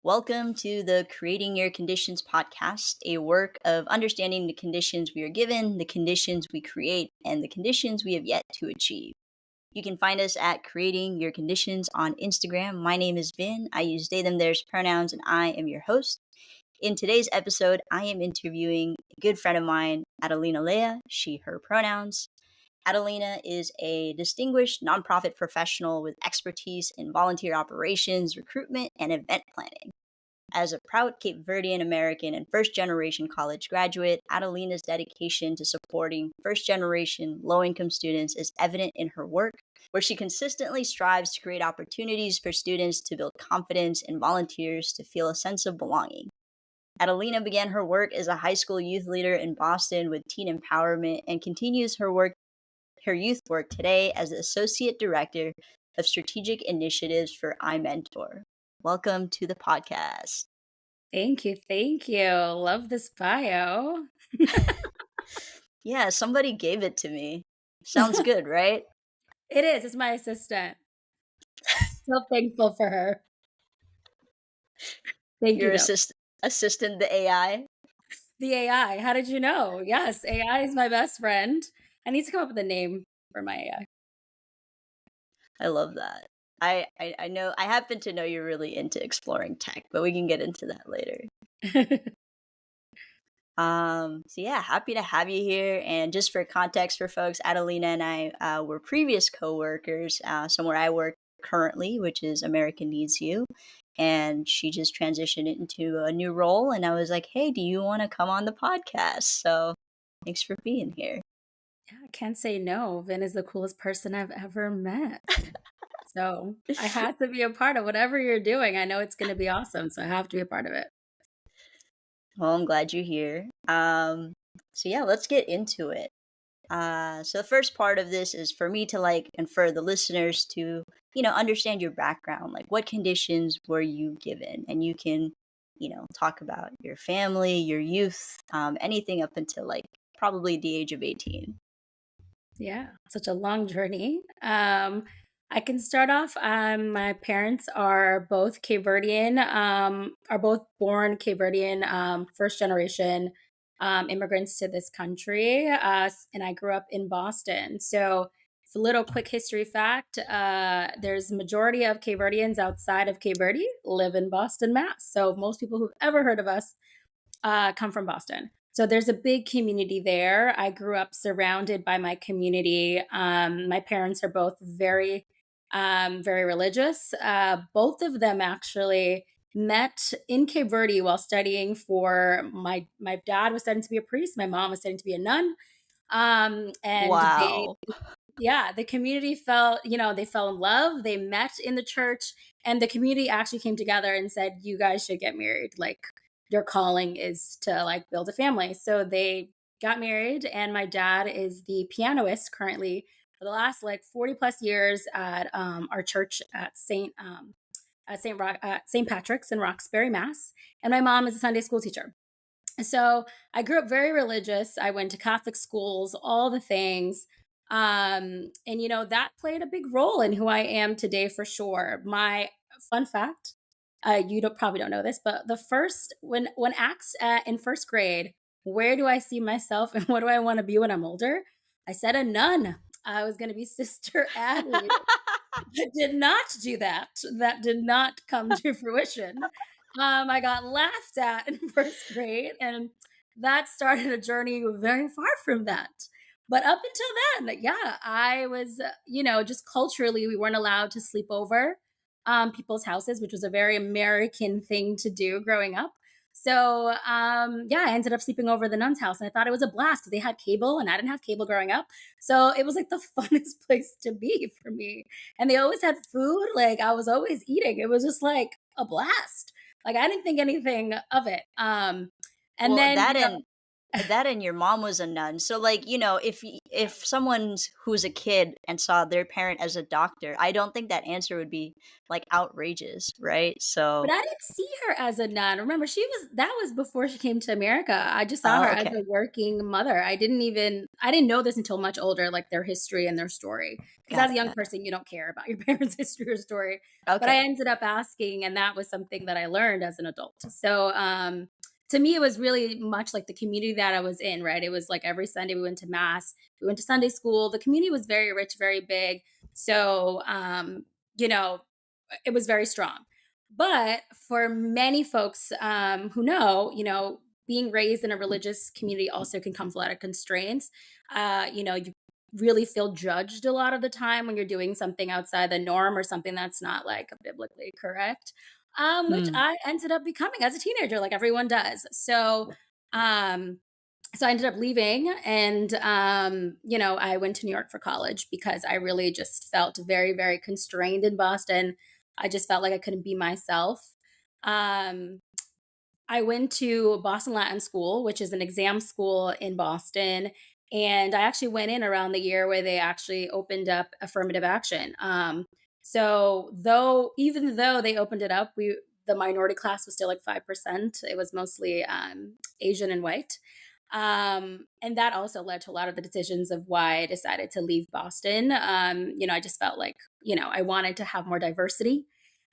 Welcome to the Creating Your Conditions podcast, a work of understanding the conditions we are given, the conditions we create, and the conditions we have yet to achieve. You can find us at Creating Your Conditions on Instagram. My name is Vin. I use they, them, theirs pronouns, and I am your host. In today's episode, I am interviewing a good friend of mine, Adelina Lea, she, her pronouns. Adelina is a distinguished nonprofit professional with expertise in volunteer operations, recruitment, and event planning. As a proud Cape Verdean American and first generation college graduate, Adelina's dedication to supporting first generation low income students is evident in her work, where she consistently strives to create opportunities for students to build confidence and volunteers to feel a sense of belonging. Adelina began her work as a high school youth leader in Boston with teen empowerment and continues her youth work today as the Associate Director of Strategic Initiatives for IMentor. Welcome to the podcast. Thank you. Thank you. Love this bio. Yeah, somebody gave it to me. Sounds good, right? It is. It's my assistant. So thankful for her. Thank you, Your though. assistant, the AI. The AI. How did you know? Yes, AI is my best friend. I need to come up with a name for my AI. I love that. I know I happen to know you're really into exploring tech, but we can get into that later. So yeah, happy to have you here. And just for context for folks, Adelina and I were previous coworkers somewhere I work currently, which is American Needs You. And she just transitioned into a new role. And I was like, hey, do you want to come on the podcast? So thanks for being here. Yeah, I can't say no. Vin is the coolest person I've ever met. So I had to be a part of whatever you're doing. I know it's going to be awesome. So I have to be a part of it. Well, I'm glad you're here. So yeah, let's get into it. So the first part of this is for me to and for the listeners to, understand your background. Like, what conditions were you given? And you can, talk about your family, your youth, anything up until probably the age of 18. Yeah, such a long journey. I can start off. My parents are both Cape Verdean, are both born Cape Verdean, first generation immigrants to this country. And I grew up in Boston. So it's a little quick history fact. There's a majority of Cape Verdeans outside of Cape Verde live in Boston, Mass. So most people who've ever heard of us come from Boston. So there's a big community there. I grew up surrounded by my community. My parents are both very religious. Both of them actually met in Cape Verde while studying for my dad was studying to be a priest. My mom was studying to be a nun. And they Wow. yeah, the community they fell in love. They met in the church, and the community actually came together and said, "You guys should get married. Like, your calling is to build a family." So they got married, and my dad is the pianist currently for the last 40 plus years at our church at St. Patrick's in Roxbury, Mass. And my mom is a Sunday school teacher. So I grew up very religious. I went to Catholic schools, all the things. And that played a big role in who I am today for sure. My fun fact, you probably don't know this, but the first when asked in first grade, where do I see myself and what do I want to be when I'm older? I said a nun. I was going to be Sister Addie. I did not do that. That did not come to fruition. I got laughed at in first grade, and that started a journey very far from that. But up until then, yeah, I was, just culturally, we weren't allowed to sleep over people's houses, which was a very American thing to do growing up. So, yeah, I ended up sleeping over the nun's house, and I thought it was a blast because they had cable, and I didn't have cable growing up. So it was like the funnest place to be for me. And they always had food. Like, I was always eating. It was just like a blast. Like, I didn't think anything of it. And Well, then, that and That and your mom was a nun. So, like, if someone's who's a kid and saw their parent as a doctor, I don't think that answer would be, like, outrageous, right? But So I didn't see her as a nun. Remember, she was that was before she came to America. I just saw her oh, as okay. a working mother. I didn't know this until much older, like their history and their story. Because Got as a it, young got it. person, you don't care about your parents' history or story. But I Okay. ended up asking, and that was something that I learned as an adult. So to me, it was really much like the community that I was in, right? It was like every Sunday we went to mass, we went to Sunday school. The community was very rich, very big. So you know, it was very strong. But for many folks who know, being raised in a religious community also can come with a lot of constraints. You really feel judged a lot of the time when you're doing something outside the norm or something that's not like biblically correct, which Hmm. I ended up becoming as a teenager, like everyone does. Um, so I ended up leaving and I went to New York for college because I really just felt very, very constrained in Boston. I just felt like I couldn't be myself. Um, I went to Boston Latin School, which is an exam school in Boston. And I actually went in around the year where they actually opened up affirmative action. Even though they opened it up, the minority class was still like 5%. It was mostly Asian and white. And that also led to a lot of the decisions of why I decided to leave Boston. I just felt like, I wanted to have more diversity.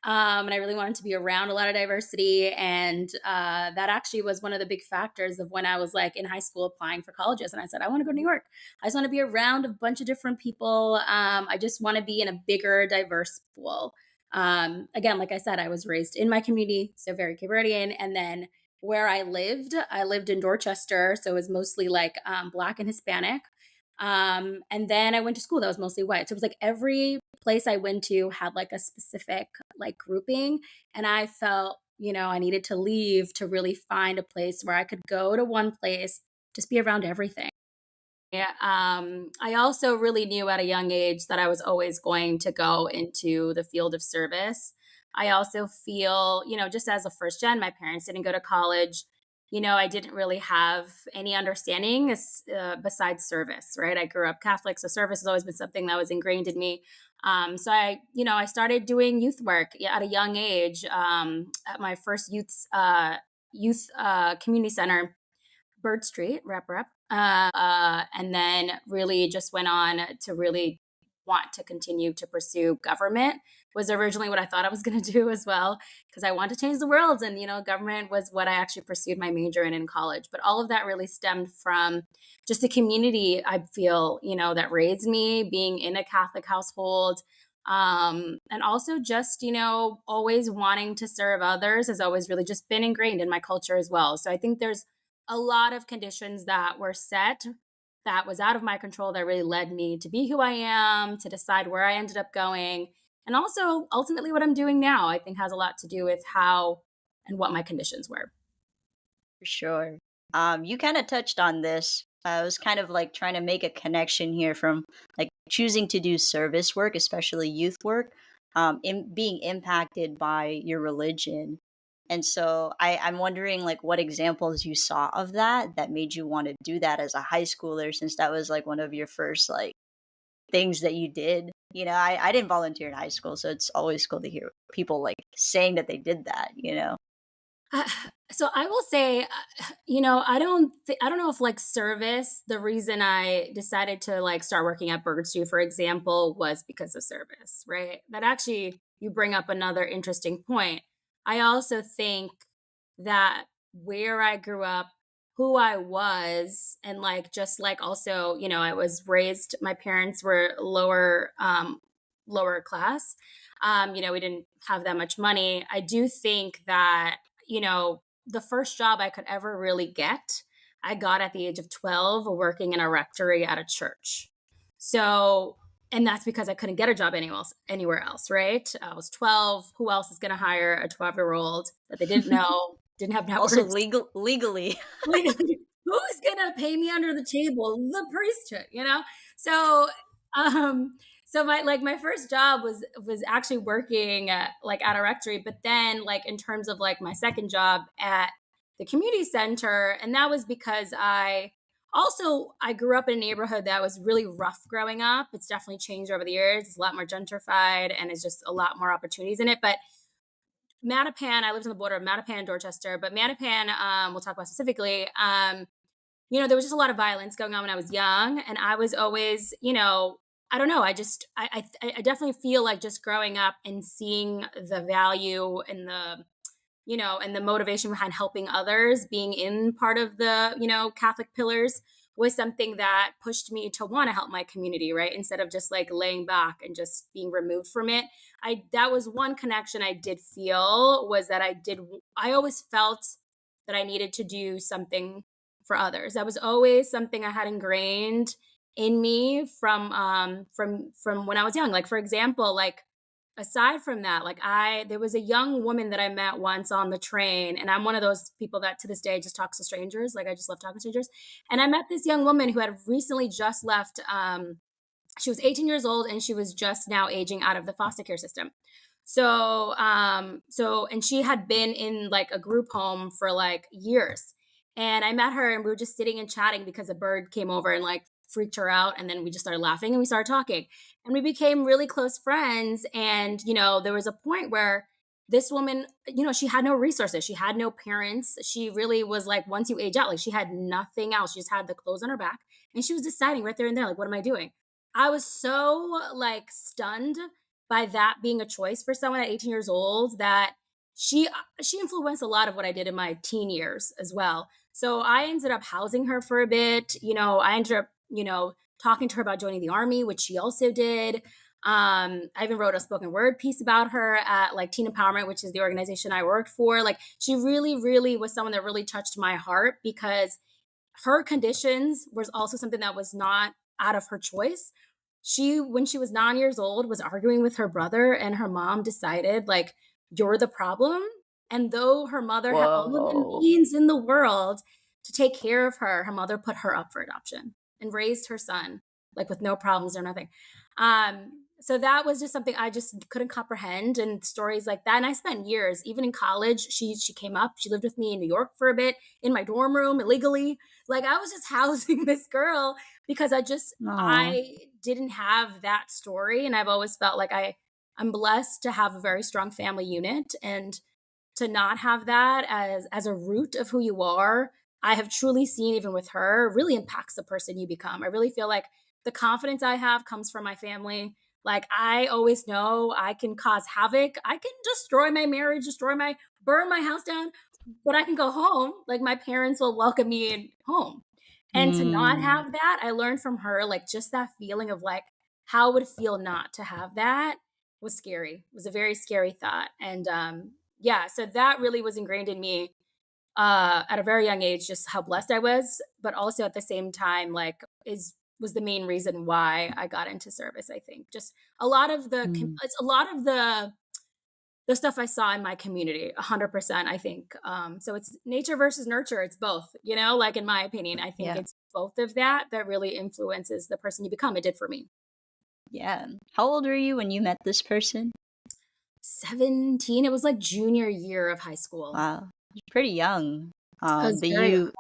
And I really wanted to be around a lot of diversity. And that actually was one of the big factors of when I was like in high school applying for colleges. And I said, I want to go to New York. I just want to be around a bunch of different people. I just want to be in a bigger, diverse pool. Again, like I said, I was raised in my community, so very Cape Verdean. And then where I lived in Dorchester, so it was mostly like Black and Hispanic. And then I went to school that was mostly white. So it was like every place I went to had like a specific like grouping. And I felt, I needed to leave to really find a place where I could go to one place, just be around everything. Yeah, I also really knew at a young age that I was always going to go into the field of service. I also feel, just as a first gen, my parents didn't go to college. I didn't really have any understanding besides service, right? I grew up Catholic, so service has always been something that was ingrained in me. I started doing youth work at a young age at my first youth community center, Bird Street, rep. And then really just went on to really want to continue to pursue government was originally what I thought I was going to do as well because I want to change the world and government was what I actually pursued my major in college, but all of that really stemmed from just the community I feel that raised me being in a Catholic household, and also just always wanting to serve others has always really just been ingrained in my culture as well. So I think there's a lot of conditions that were set that was out of my control that really led me to be who I am, to decide where I ended up going. And also, ultimately, what I'm doing now, I think has a lot to do with how and what my conditions were. For sure. You kind of touched on this. I was kind of like trying to make a connection here from like choosing to do service work, especially youth work, in being impacted by your religion. And so I'm wondering like what examples you saw of that made you want to do that as a high schooler, since that was like one of your first like things that you did. I didn't volunteer in high school, so it's always cool to hear people like saying that they did that. Uh, so I will say, I don't know if like service. The reason I decided to like start working at Burger Stew, for example, was because of service, right? That actually you bring up another interesting point. I also think that where I grew up, who I was, and like just like also, I was raised. My parents were lower class. We didn't have that much money. I do think that the first job I could ever really get, I got at the age of 12 working in a rectory at a church. So, and that's because I couldn't get a job anywhere else, right? I was 12. Who else is going to hire a 12-year-old that they didn't know, didn't have Also networks? legally. Legally, who's gonna pay me under the table? The priesthood. So, my first job was actually working like at a rectory, but then like in terms of like my second job at the community center. And that was because I grew up in a neighborhood that was really rough growing up. It's definitely changed over the years. It's a lot more gentrified and it's just a lot more opportunities in it. But Mattapan, I lived on the border of Mattapan and Dorchester, but Mattapan, we'll talk about specifically. There was just a lot of violence going on when I was young, and I was always, I don't know. I definitely feel like just growing up and seeing the value and the motivation behind helping others, being in part of the, Catholic pillars was something that pushed me to want to help my community, right? Instead of just like laying back and just being removed from it. That was one connection I did feel was that I always felt that I needed to do something for others. That was always something I had ingrained in me from when I was young. Like for example, like aside from that, like there was a young woman that I met once on the train, and I'm one of those people that to this day just talks to strangers. Like I just love talking to strangers. And I met this young woman who had recently just left. She was 18 years old, and she was just now aging out of the foster care system. And she had been in like a group home for like years. And I met her, and we were just sitting and chatting because a bird came over and like freaked her out. And then we just started laughing and we started talking, and we became really close friends. And, there was a point where this woman, she had no resources. She had no parents. She really was like, once you age out, like she had nothing else. She just had the clothes on her back, and she was deciding right there and there, like, what am I doing? I was so like stunned by that being a choice for someone at 18 years old that she influenced a lot of what I did in my teen years as well. So I ended up housing her for a bit. I ended up, talking to her about joining the army, which she also did. I even wrote a spoken word piece about her at like Teen Empowerment, which is the organization I worked for. Like she really, really was someone that really touched my heart because her conditions was also something that was not out of her choice. When she was 9 years old, was arguing with her brother, and her mom decided, like, you're the problem. And though her mother had all of the Whoa. means in the world to take care of her mother put her up for adoption and raised her son, like, with no problems or nothing. So that was just something I just couldn't comprehend, and stories like that. And I spent years, even in college, she came up, she lived with me in New York for a bit in my dorm room illegally. Like I was just housing this girl because Aw. I didn't have that story. And I've always felt like I'm blessed to have a very strong family unit, and to not have that as a root of who you are, I have truly seen, even with her, really impacts the person you become. I really feel like the confidence I have comes from my family. Like I always know I can cause havoc. I can destroy my marriage, burn my house down, but I can go home. Like my parents will welcome me in home. And to not Mm. have that, I learned from her, like just that feeling of like how it would feel not to have that was scary. It was a very scary thought. And yeah, so that really was ingrained in me at a very young age, just how blessed I was, but also at the same time, like is was the main reason why I got into service. I think just Mm. it's a lot of the stuff I saw in my community, 100%. I think so. It's nature versus nurture. It's both, like in my opinion, I think Yeah. it's both of that really influences the person you become. It did for me. Yeah. How old were you when you met this person? 17. It was like junior year of high school. Wow. You're pretty young. I was But very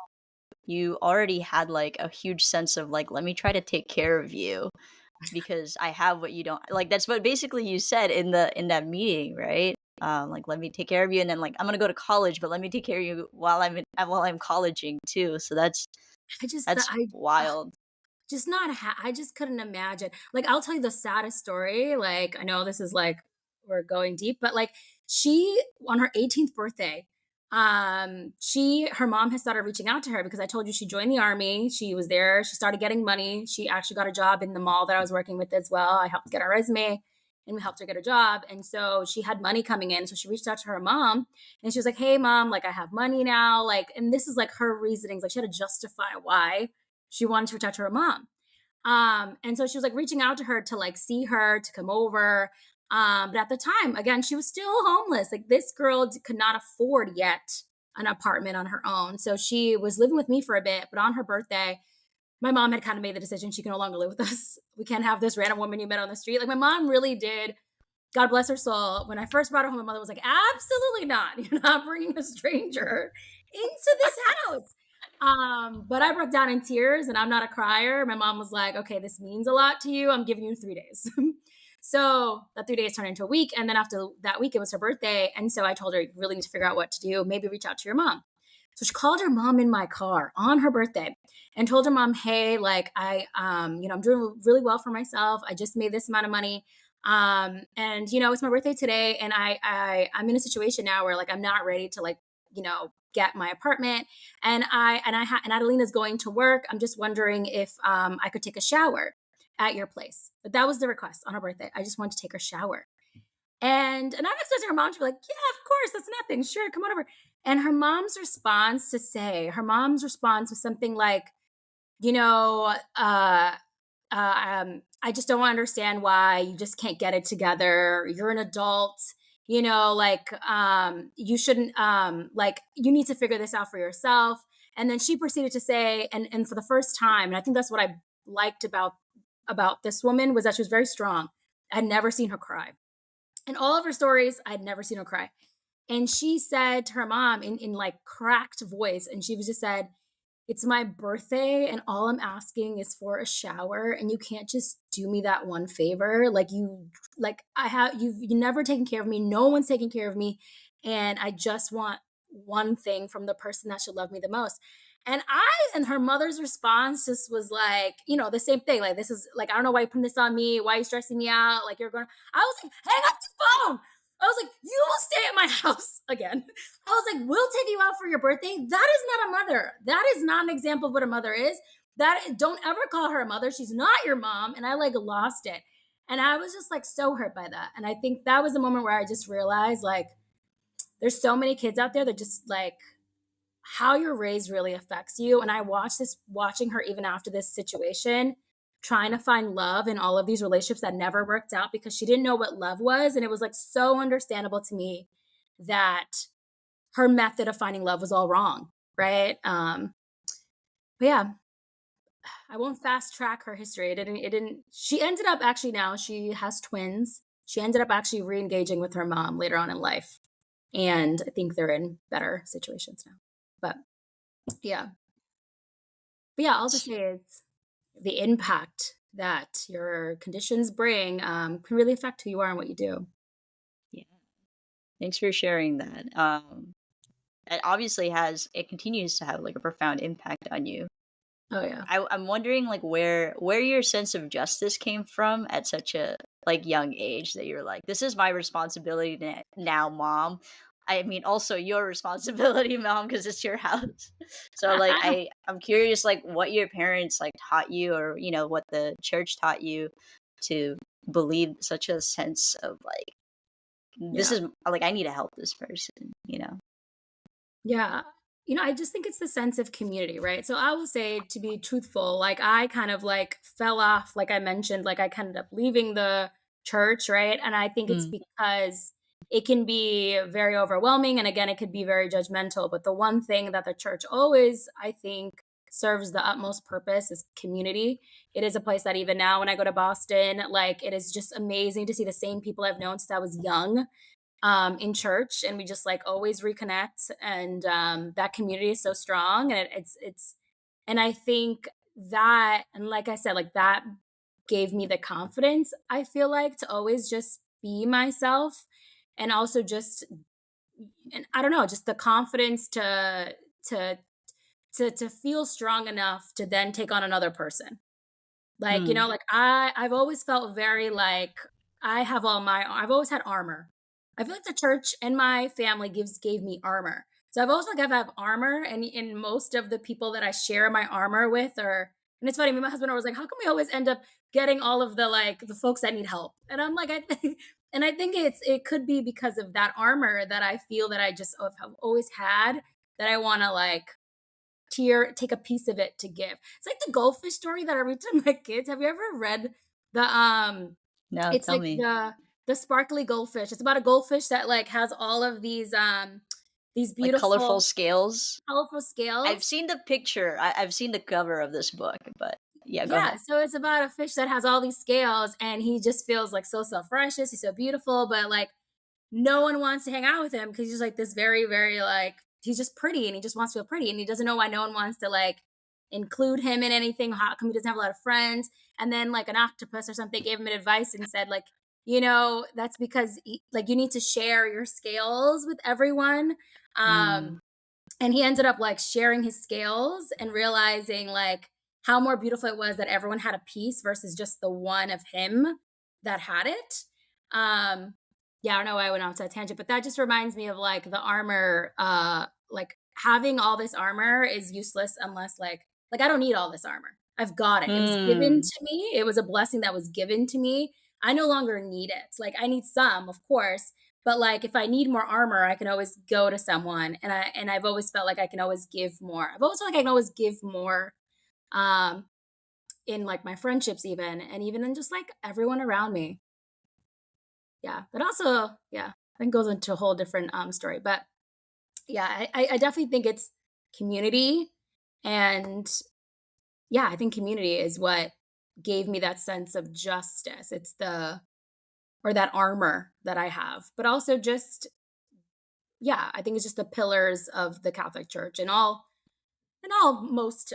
you already had like a huge sense of like, let me try to take care of you because I have what you don't like. That's what basically you said in that meeting, right? Like let me take care of you, and then like I'm gonna go to college, but let me take care of you while I'm colleging too. So I just that's wild. just not I just couldn't imagine. Like, I'll tell you the saddest story, like, I know this is, like, we're going deep, but, like, she on her 18th birthday, her mom has started reaching out to her because I told you she joined the army, she was there, she started getting money, she actually got a job in the mall that I was working with as well. I helped get her resume, and we helped her get a job, and so she had money coming in, so she reached out to her mom, and she was like, "Hey, mom, like, I have money now," like, and this is, like, her reasonings, like, she had to justify why she wanted to reach out to her mom. And so she was like reaching out to her to like see her, to come over. But at the time, again, she was still homeless. Like this girl could not afford yet an apartment on her own. So she was living with me for a bit. But on her birthday, my mom had kind of made the decision she can no longer live with us. We can't have this random woman you met on the street. Like my mom really did. God bless her soul. When I first brought her home, my mother was like, absolutely not. You're not bringing a stranger. into this house. But I broke down in tears and I'm not a crier. My mom was like, okay, this means a lot to you. I'm giving you 3 days. So that 3 days turned into a week. And then after that week, it was her birthday. And so I told her, you really need to figure out what to do. Maybe reach out to your mom. So she called her mom in my car on her birthday and told her mom, hey, like I'm doing really well for myself. I just made this amount of money. And it's my birthday today. And I'm in a situation now where like I'm not ready to like, get my apartment. And Adelina's going to work. I'm just wondering if I could take a shower at your place. But that was the request on her birthday. I just wanted to take her shower. And I'm expecting her mom to be like, yeah, of course, that's nothing. Sure, come on over. And her mom's response was something like, you know, I just don't understand why you just can't get it together. You're an adult, you shouldn't, like, you need to figure this out for yourself. And then she proceeded to say, and for the first time, and I think that's what I liked about this woman was that she was very strong. I'd never seen her cry. In all of her stories, I'd never seen her cry. And she said to her mom in like cracked voice, and she was just said, it's my birthday and all I'm asking is for a shower and you can't just do me that one favor. Like you've never taken care of me. No one's taking care of me. And I just want one thing from the person that should love me the most. And her mother's response just was like, the same thing. Like, this is like, I don't know why you putting this on me. Why are you stressing me out? Like, I was like, hang up the phone. I was like, you will stay at my house again. I was like, we'll take you out for your birthday. That is not a mother. That is not an example of what a mother is. Don't ever call her a mother. She's not your mom. And I like lost it. And I was just like so hurt by that. And I think that was the moment where I just realized like there's so many kids out there that just like how you're raised really affects you. And I watching her even after this situation, trying to find love in all of these relationships that never worked out because she didn't know what love was. And it was like so understandable to me that her method of finding love was all wrong. Right. But yeah, I won't fast track her history. She ended up actually now she has twins. She ended up actually re-engaging with her mom later on in life. And I think they're in better situations now. But yeah. But yeah, all to say is the impact that your conditions bring can really affect who you are and what you do. Yeah. Thanks for sharing that. It obviously it continues to have like a profound impact on you. Oh yeah. I'm wondering like where your sense of justice came from at such a like young age that you're like, this is my responsibility now, mom. I mean, also your responsibility, mom, because it's your house. So like, I'm curious, like, what your parents like taught you, or what the church taught you to believe such a sense of like, this Yeah. is like, I need to help this person. Yeah. I just think it's the sense of community, right? So I will say, to be truthful, like I kind of like fell off, like I mentioned, like I ended up leaving the church, right? And I think it's Mm. because it can be very overwhelming. And again, it could be very judgmental. But the one thing that the church always, I think, serves the utmost purpose is community. It is a place that even now, when I go to Boston, like it is just amazing to see the same people I've known since I was young in church, and we just like always reconnect, and that community is so strong, and and I think that, and like I said, like that gave me the confidence, I feel like, to always just be myself, and also just, and I don't know, just the confidence to to feel strong enough to then take on another person. Like, Mm. like I've always felt very like I've always had armor. I feel like the church and my family gave me armor. So I've always like I've have armor, and in most of the people that I share my armor with are, and it's funny, me and my husband are always like, how come we always end up getting all of the like the folks that need help? And I'm like, I think and I think it could be because of that armor that I feel that I just have always had, that I want to like take a piece of it to give. It's like the goldfish story that I read to my kids. Have you ever read the No, it's tell like me. the sparkly goldfish. It's about a goldfish that like has all of these Like colorful beautiful scales. colorful I've scales. seen the picture. I've seen the cover of this book, but yeah, go Yeah, ahead. so it's about a fish that has all these scales, and he just feels like so self-righteous. He's so beautiful, but like no one wants to hang out with him because he's just like this very, very like he's just pretty and he just wants to feel pretty and he doesn't know why no one wants to like include him in anything. How come he doesn't have a lot of friends? And then like an octopus or something gave him advice and said like, that's because like you need to share your scales with everyone. Mm. Um, and he ended up like sharing his scales and realizing like how more beautiful it was that everyone had a piece versus just the one of him that had it. um yeah, I don't know why I went off to a tangent, but that just reminds me of like the armor. Like having all this armor is useless unless like I don't need all this armor. I've got it. It was given Mm. to me. It was a blessing that was given to me. I no longer need it. Like I need some, of course, but like if I need more armor, I can always go to someone, and I've always felt like I can always give more. I've always felt like I can always give more, um in like my friendships even, and even in just like everyone around me. Yeah. But also, yeah, I think goes into a whole different story. But yeah, I definitely think it's community. And yeah, I think community is what gave me that sense of justice. It's the or that armor that I have. But also just yeah, I think it's just the pillars of the Catholic Church, and all most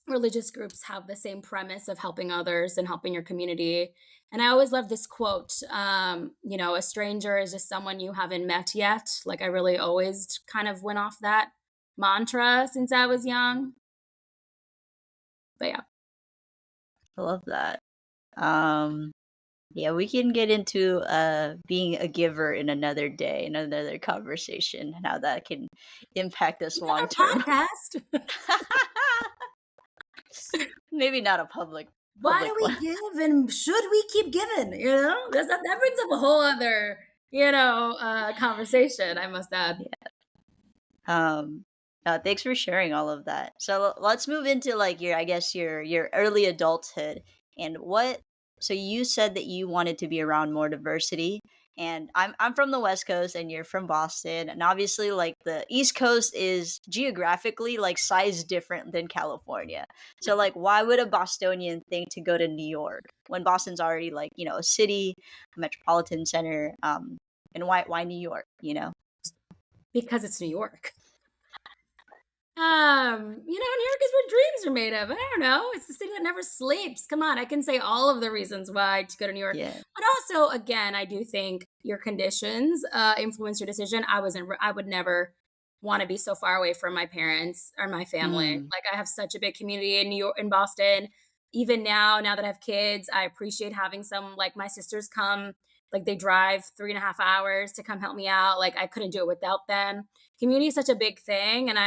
religious groups have the same premise of helping others and helping your community. And I always love this quote, a stranger is just someone you haven't met yet. Like I really always kind of went off that mantra since I was young. But yeah. I love that. Um, yeah, we can get into being a giver in another day, in another conversation, and how that can impact us long term. Another podcast. Maybe not a public Why do public one. we give and should we keep giving? That brings up a whole other, conversation, I must add. Um, thanks for sharing all of that. So let's move into like your, I guess your early adulthood and what. So you said that you wanted to be around more diversity, and I'm from the West Coast, and you're from Boston, and obviously like the East Coast is geographically like size different than California. So like, why would a Bostonian think to go to New York when Boston's already like a city, a metropolitan center? And why New York? Because it's New York. New York is where dreams are made of. I don't know. It's the city that never sleeps. Come on, I can say all of the reasons why to go to New York. Yeah. But also, again, I do think your conditions influence your decision. I would never want to be so far away from my parents or my family. Mm. Like I have such a big community in New York, in Boston. Even now that I have kids, I appreciate having some. Like my sisters come. Like they drive 3.5 hours to come help me out. Like I couldn't do it without them. Community is such a big thing, and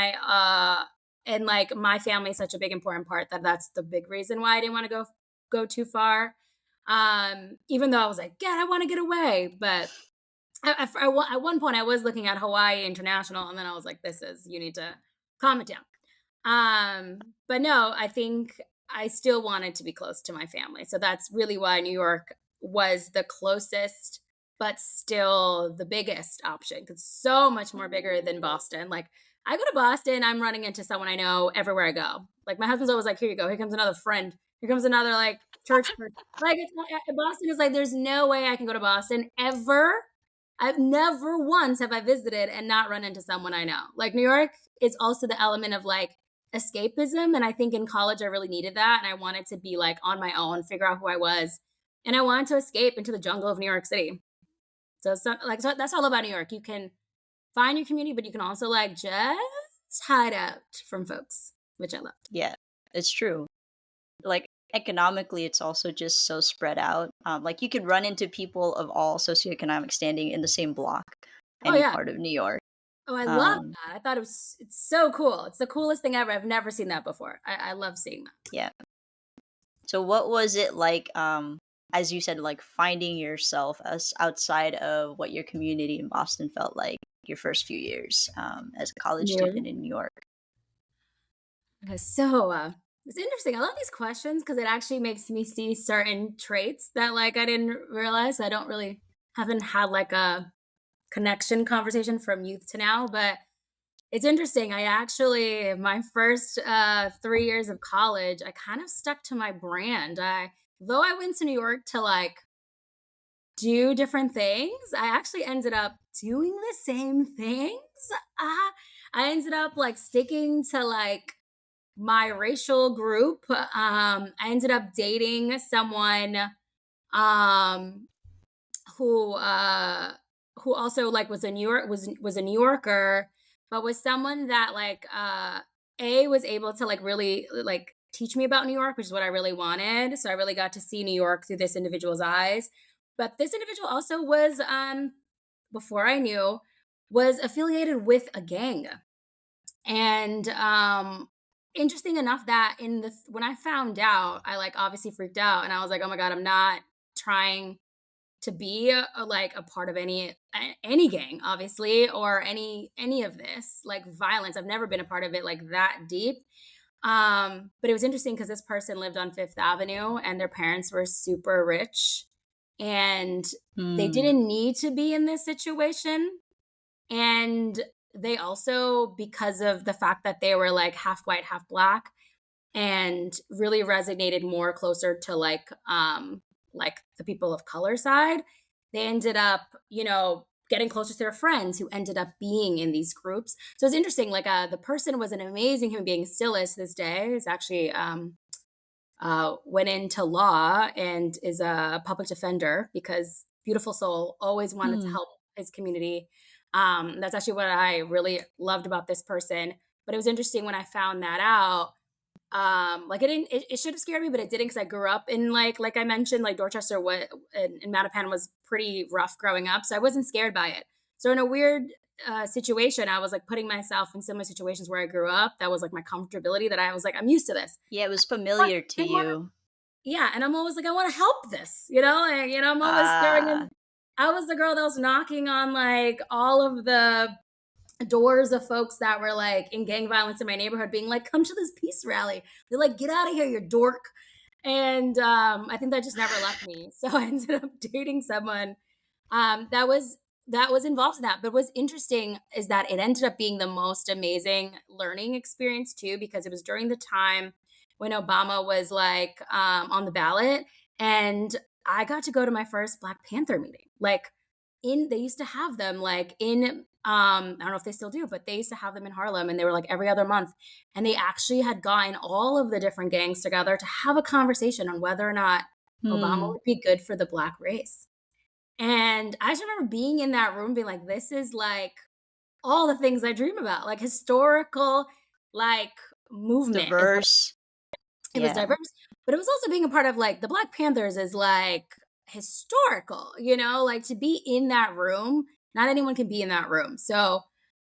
and like my family is such a big important part that's the big reason why I didn't want to go too far. Even though I was like, yeah, I want to get away, but at one point I was looking at Hawaii International, and then I was like, you need to calm it down. But no, I think I still wanted to be close to my family. So that's really why New York was the closest, but still the biggest option. 'Cause it's so much more bigger than Boston. Like I go to Boston, I'm running into someone I know everywhere I go. Like my husband's always like, here you go. Here comes another friend. Here comes another like church person. Like Boston is like, there's no way I can go to Boston ever. I've never once have I visited and not run into someone I know. Like New York is also the element of like escapism. And I think in college I really needed that. And I wanted to be like on my own, figure out who I was. And I wanted to escape into the jungle of New York City. So that's all about New York. You can find your community, but you can also like just hide out from folks, which I loved. Yeah, it's true. Like economically, it's also just so spread out. Like you could run into people of all socioeconomic standing in the same block, Oh any yeah. part of New York. Oh, I love Um, that. I thought it's so cool. It's the coolest thing ever. I've never seen that before. I love seeing that. yeah. So what was it like? As you said, like finding yourself as outside of what your community in Boston felt like your first few years as a college Yeah. student in New York. So it's interesting. I love these questions because it actually makes me see certain traits that like I didn't realize. I don't really haven't had like a connection conversation from youth to now, but it's interesting. I actually my first 3 years of college, I kind of stuck to my brand. I Though I went to New York to like do different things, I actually ended up doing the same things. Uh, I ended up like sticking to like my racial group. I ended up dating someone um who uh who also like was a New York was a New Yorker, but was someone that like a was able to like really like teach me about New York, which is what I really wanted. So I really got to see New York through this individual's eyes. But this individual also was before I knew was affiliated with a gang. And interesting enough that in the when I found out, I like obviously freaked out and I was like, "Oh my god, I'm not trying to be like a part of any gang obviously or any of this like violence. I've never been a part of it like that deep. But it was interesting because this person lived on Fifth Avenue and their parents were super rich and they Hmm. didn't need to be in this situation. And they also, because of the fact that they were like half white half black, and really resonated more closer to like the people of color side, they ended up, getting closer to their friends who ended up being in these groups. So it's interesting, like the person was an amazing human being, still is to this day. Is actually went into law and is a public defender because beautiful soul, always wanted to Hmm. help his community. That's actually what I really loved about this person. But it was interesting when I found that out. Like it should have scared me, but it didn't because I grew up in like I mentioned, like Dorchester, what in Mattapan was pretty rough growing up, so I wasn't scared by it. So in a weird situation, I was like putting myself in similar situations where I grew up. That was like my comfortability. That I was like, I'm used to this. Yeah, it was But familiar to I want, you. yeah, and I'm always like, I want to help this, and I'm always staring in. Ah. I was the girl that was knocking on like all of the doors of folks that were like in gang violence in my neighborhood being like, come to this peace rally. They're like, get out of here, you dork. And I think that just never left me. So I ended up dating someone that was involved in that. But what's interesting is that it ended up being the most amazing learning experience too, because it was during the time when Obama was like on the ballot. And I got to go to my first Black Panther meeting. Like they used to have them like in I don't know if they still do, but they used to have them in Harlem and they were like every other month. And they actually had gotten all of the different gangs together to have a conversation on whether or not Obama Hmm. would be good for the Black race. And I just remember being in that room being like, this is like all the things I dream about, like historical, like movement. Diverse. It was Yeah. diverse, but it was also being a part of like the Black Panthers is like historical, like to be in that room, not anyone can be in that room. So,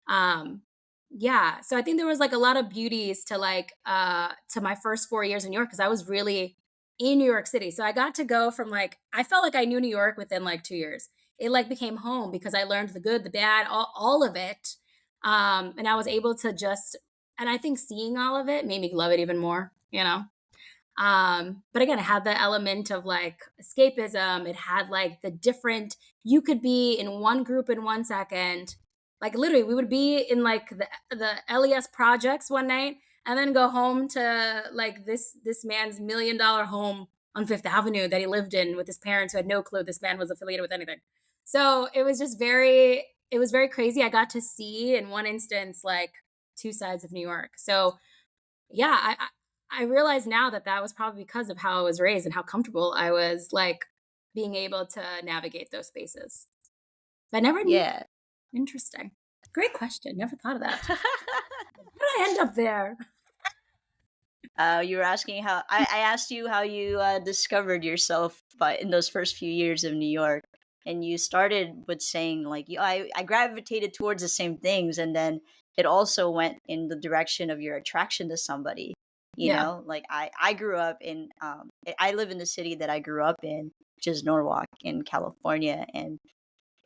um, yeah. So I think there was like a lot of beauties to like to my first 4 years in New York because I was really in New York City. So I got to go from like I felt like I knew New York within like 2 years. It like became home because I learned the good, the bad, all of it. And I was able to just and I think seeing all of it made me love it even more. But again, it had the element of like escapism. It had like the different, you could be in one group in 1 second. Like literally, we would be in like the LES projects one night and then go home to like this man's $1 million home on Fifth Avenue that he lived in with his parents who had no clue this man was affiliated with anything. So it was very crazy. I got to see in one instance like two sides of New York. So yeah, I realize now that that was probably because of how I was raised and how comfortable I was, like, being able to navigate those spaces. I never knew. Yeah. Interesting. Great question. Never thought of that. How did I end up there? You were asking how I asked you how you discovered yourself, but in those first few years of New York, and you started with saying like I gravitated towards the same things, and then it also went in the direction of your attraction to somebody. Yeah. Like I grew up in I live in the city that I grew up in, which is Norwalk in California, and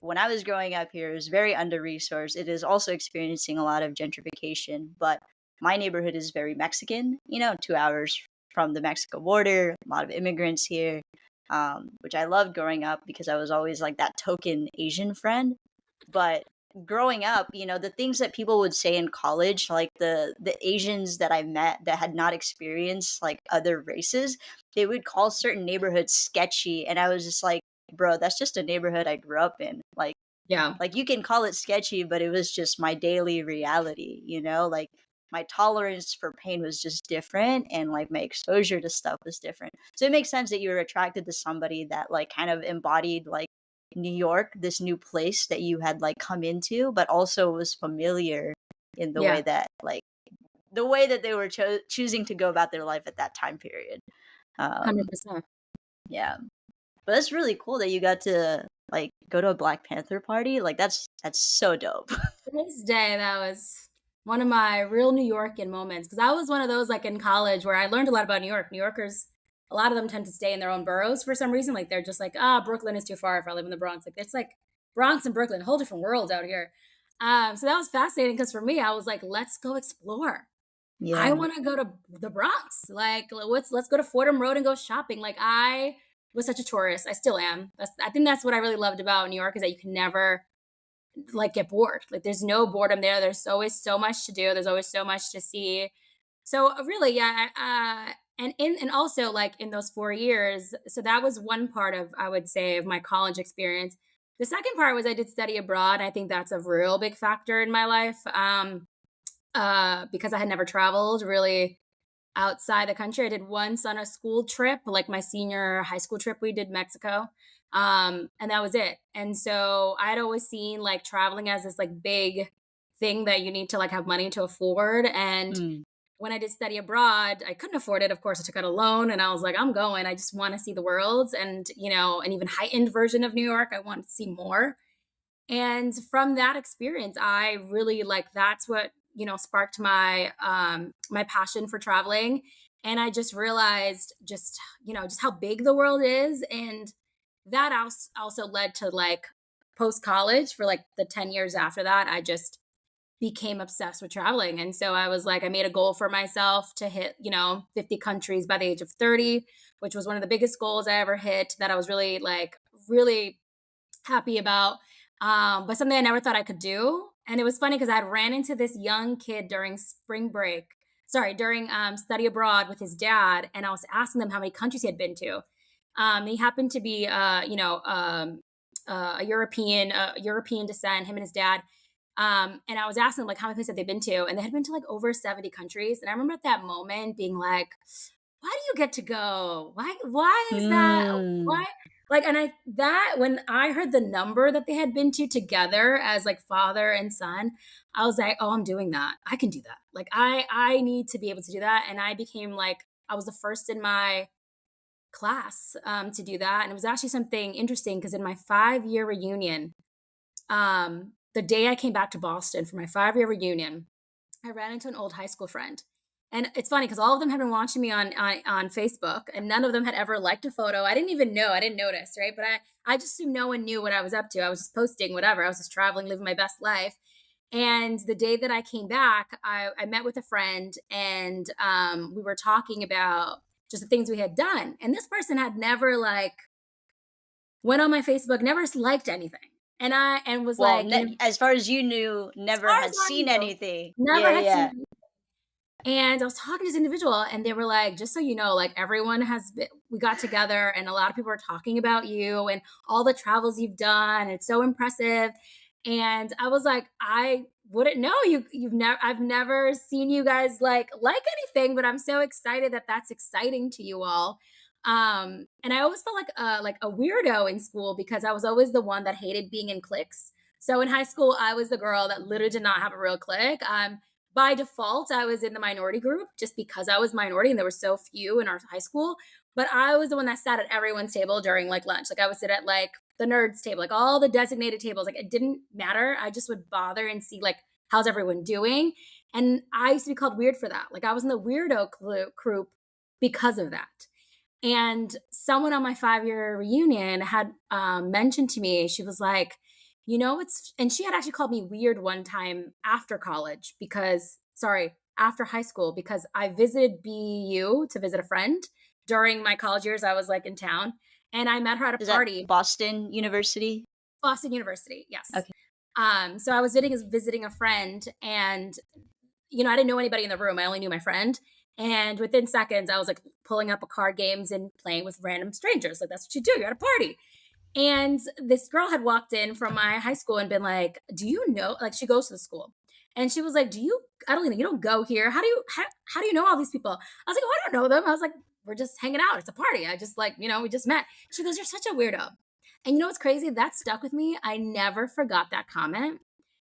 when I was growing up here, it was very under resourced. It is also experiencing a lot of gentrification, but my neighborhood is very Mexican, 2 hours from the Mexico border, a lot of immigrants here, which I loved growing up because I was always like that token Asian friend. But growing up, the things that people would say in college, like the Asians that I met that had not experienced like other races, they would call certain neighborhoods sketchy, and I was just like, bro, that's just a neighborhood I grew up in. Like, Yeah. Like, you can call it sketchy, but it was just my daily reality, you know? Like, my tolerance for pain was just different, and, like, my exposure to stuff was different. So it makes sense that you were attracted to somebody that, like, kind of embodied, like, New York, this new place that you had, like, come into, but also was familiar in the way Yeah. that, like, the way that they were choosing to go about their life at that time period. Um, 100%. yeah. But that's really cool that you got to, like, go to a Black Panther party, like, that's so dope. To this day, that was one of my real New Yorkin moments because I was one of those, like, in college where I learned a lot about New York. New Yorkers, a lot of them tend to stay in their own boroughs for some reason. Like, they're just like, "Ah, Brooklyn is too far if I live in the Bronx." Like, it's like Bronx and Brooklyn, a whole different world out here. So that was fascinating because for me, I was like, "Let's go explore. I Yeah. wanna go to the Bronx. Like, let's go to Fordham Road and go shopping." Like, I was such a tourist. I still am. I think that's what I really loved about New York is that you can never like get bored. Like there's no boredom there. There's always so much to do. There's always so much to see. So really, yeah. And also like in those 4 years, so that was one part of I would say of my college experience. The second part was I did study abroad. I think that's a real big factor in my life because I had never traveled really outside the country. I did once on a school trip, like my senior high school trip, we did Mexico. And that was it. And so I'd always seen like traveling as this like big thing that you need to like have money to afford. And Mm. when I did study abroad, I couldn't afford it. Of course, I took out a loan and I was like, I'm going. I just want to see the world and, you know, an even heightened version of New York. I want to see more. And from that experience, I really like that's what, you know, sparked my passion for traveling. And I just realized just, you know, just how big the world is. And that also led to like post college for like the 10 years after that. I just became obsessed with traveling. And so I was like, I made a goal for myself to hit, you know, 50 countries by the age of 30, which was one of the biggest goals I ever hit that I was really like, really happy about, but something I never thought I could do. And it was funny because I had ran into this young kid during spring break, sorry, during study abroad with his dad, and I was asking them how many countries he had been to. He happened to be, a European descent, him and his dad. And I was asking them like how many places had they been to, and they had been to like over 70 countries. And I remember at that moment being like, why do you get to go? Why is that? Mm. Why like and I that when I heard the number that they had been to together as like father and son, I was like, "Oh, I'm doing that. I can do that." Like I need to be able to do that. And I became like I was the first in my class to do that. And it was actually something interesting because in my 5 year reunion, the day I came back to Boston for my 5 year reunion, I ran into an old high school friend. And it's funny because all of them had been watching me on Facebook, and none of them had ever liked a photo. I didn't even know. I didn't notice, right? But I just assumed no one knew what I was up to. I was just posting whatever. I was just traveling, living my best life. And the day that I came back, I met with a friend, and we were talking about just the things we had done. And this person had never like went on my Facebook, never liked anything, and was Well, like, you know, as far as you knew, as never far as had I seen knew, anything. never Yeah, had yeah. seen. And I was talking to this individual, and they were like, just so you know, like everyone has been, we got together, and a lot of people are talking about you and all the travels you've done. It's so impressive. And I was like, I wouldn't know you've never, I've never seen you guys like anything, but I'm so excited that that's exciting to you all. And I always felt like a weirdo in school because I was always the one that hated being in cliques. So in high school, I was the girl that literally did not have a real clique. By default, I was in the minority group just because I was minority and there were so few in our high school. But I was the one that sat at everyone's table during like lunch. Like I would sit at like the nerds table, like all the designated tables. Like it didn't matter. I just would bother and see like how's everyone doing. And I used to be called weird for that. Like I was in the weirdo group because of that. And someone on my 5 year reunion had mentioned to me, she was like, you know, and she had actually called me weird one time after college because, sorry, after high school, because I visited BU to visit a friend during my college years. I was like in town and I met her at a Is that party, Boston University? Boston University. Yes. Okay. So I was visiting a friend and you know, I didn't know anybody in the room. I only knew my friend. And within seconds, I was like pulling up a card games and playing with random strangers. Like that's what you do. You're at a party. And this girl had walked in from my high school and been like, "Do you know?" Like, she goes to the school, and she was like, "Do you, Adelina? You don't go here. How do you know all these people?" I was like, "Oh, I don't know them." I was like, "We're just hanging out. It's a party. I just like, we just met." She goes, "You're such a weirdo." And you know what's crazy? That stuck with me. I never forgot that comment.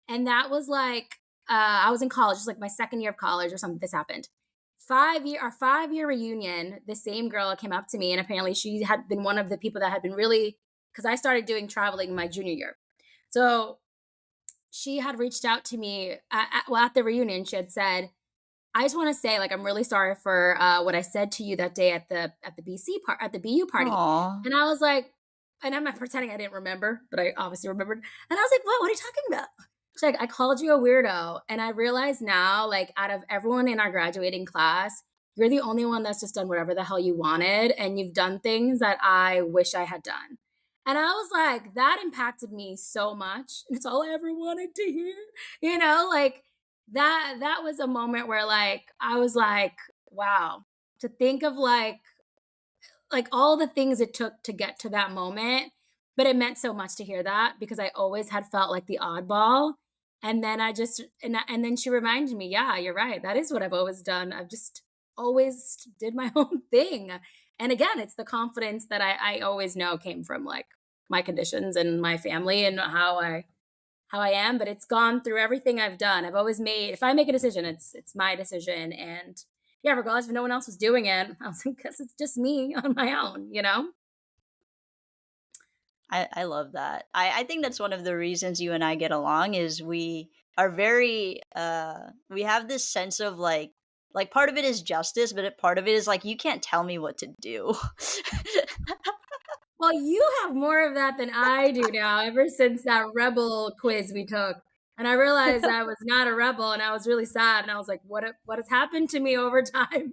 And that was like, I was in college, just like my second year of college or something. This happened. Our 5 year reunion, the same girl came up to me, and apparently she had been one of the people that had been really, because I started doing traveling my junior year. So she had reached out to me at the reunion. She had said, "I just want to say, like, I'm really sorry for what I said to you that day at the BU party." Aw. And I was like, and I'm not pretending I didn't remember, but I obviously remembered. And I was like, What are you talking about?" She's like, "I called you a weirdo." And I realize now, like, out of everyone in our graduating class, you're the only one that's just done whatever the hell you wanted. And you've done things that I wish I had done. And I was like, that impacted me so much. And it's all I ever wanted to hear. Like, that was a moment where, like, I was like, wow, to think of like all the things it took to get to that moment. But it meant so much to hear that, because I always had felt like the oddball. And then and then she reminded me, yeah, you're right. That is what I've always done. I've just always did my own thing. And again, it's the confidence that I always know came from, like, my conditions and my family and how I am. But it's gone through everything I've done. I've always made, if I make a decision, it's my decision. And yeah, regardless if no one else was doing it, I was like, guess it's just me on my own. I love that. I think that's one of the reasons you and I get along is we are very we have this sense of like part of it is justice, but part of it is like you can't tell me what to do. Well, you have more of that than I do now, ever since that rebel quiz we took. And I realized I was not a rebel, and I was really sad. And I was like, what has happened to me over time?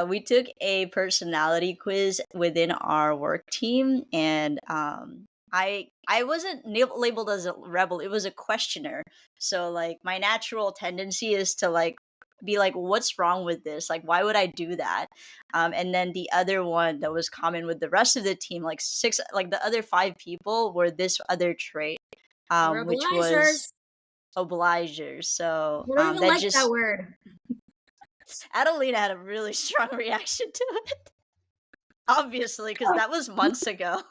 We took a personality quiz within our work team, and I wasn't labeled as a rebel. It was a questioner. So like my natural tendency is to like be like, "What's wrong with this? Like, why would I do that?" And then the other one that was common with the rest of the team, like six, like the other five people, were this other trait, We're which was obligers. obligers. So I don't even that like that just word. Adelina had a really strong reaction to it. Obviously, because that was months ago.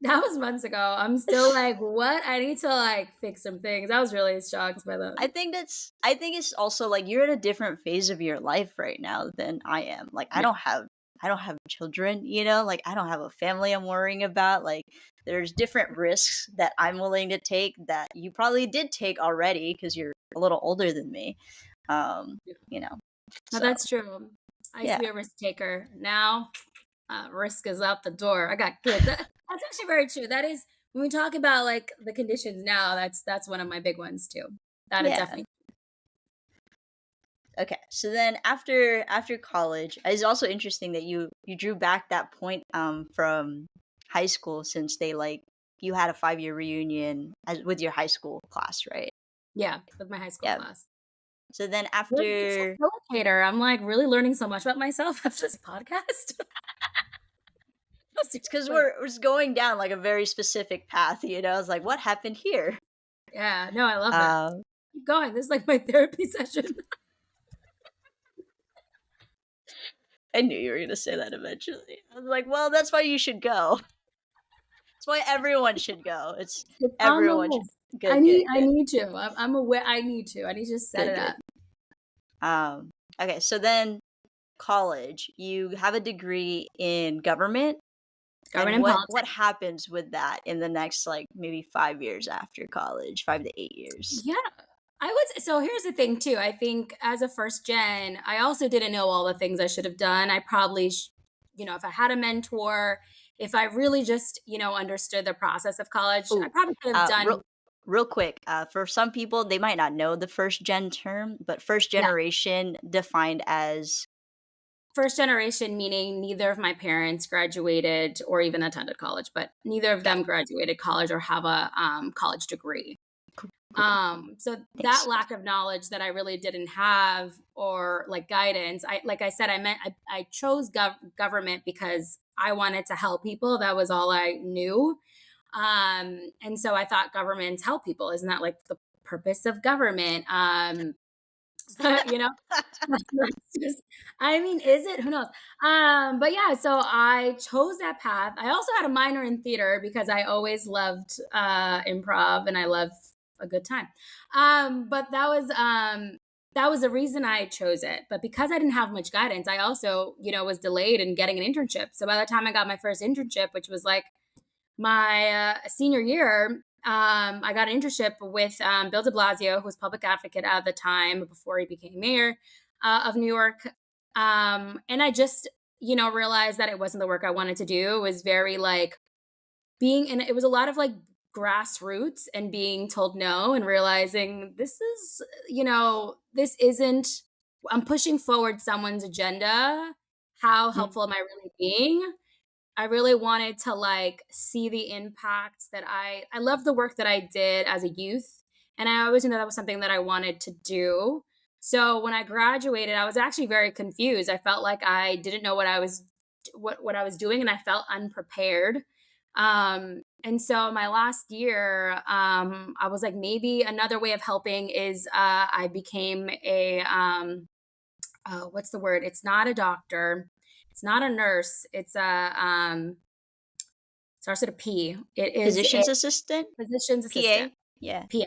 That was months ago. I'm still like, what? I need to, like, fix some things. I was really shocked by that. I think it's also like you're at a different phase of your life right now than I am. Like Yeah. I don't have children, you know? Like I don't have a family I'm worrying about. Like there's different risks that I'm willing to take that you probably did take already because you're a little older than me. You know. No, So, that's true. I used to yeah. be a risk taker. Now, risk is out the door. I got kids. That's actually very true. That is, when we talk about, like, the conditions now, that's one of my big ones too. That is Yeah. definitely. Okay, so then after college, it's also interesting that you drew back that point from high school since they like you had a 5 year reunion with your high school class, right? Yeah, with my high school Yeah. class. So then What a after facilitator. I'm, like, really learning so much about myself after this podcast. it's because Seriously. we're just going down like a very specific path, you know. It's like what happened here? Yeah, no, I love it. Um, Keep going. This is like my therapy session. I knew you were gonna say that eventually. I was like, well, that's why you should go. That's why everyone should go. It's It's on the everyone should. list. I Good, need good, I good, need to. I'm aware I need to. I need to just set good, it good. up. Um, okay, so then college, you have a degree in government, and Government and what politics. happens with that in the next like maybe 5 years after college, 5 to 8 years? Yeah. So here's the thing too. I think as a first gen, I also didn't know all the things I should have done. I probably if I had a mentor, if I really just, understood the process of college, I Oh, probably could have done. real quick, for some people they might not know the first gen term, but first Yeah. generation defined as First generation, meaning neither of my parents graduated or even attended college, but neither of got them graduated college or have a college degree. Cool. So that Thanks. lack of knowledge that I really didn't have, or like guidance, like I said, I chose government because I wanted to help people. That was all I knew. And so I thought governments help people. Isn't that like the purpose of government? You know, That's just I mean, is it? Who knows? But yeah, so I chose that path. I also had a minor in theater because I always loved improv and I love a good time. But that was the reason I chose it. But because I didn't have much guidance, I also, was delayed in getting an internship. So by the time I got my first internship, which was like my senior year, I got an internship with Bill de Blasio, who was public advocate at the time before he became mayor of New York. And I just, realized that it wasn't the work I wanted to do. It was very like and it was a lot of like grassroots and being told no and realizing this is, this isn't, I'm pushing forward someone's agenda. How Mm. helpful am I really being? I really wanted to like see the impacts that I love the work that I did as a youth, and I always knew that was something that I wanted to do. So when I graduated, I was actually very confused. I felt like I didn't know what I was doing, and I felt unprepared. And so my last year, I was like, maybe another way of helping is I became a what's the word? It's not a doctor. It's not a nurse. It's a starts with a P. It is a Physician's assistant? physician's assistant. PA? Yeah. PA.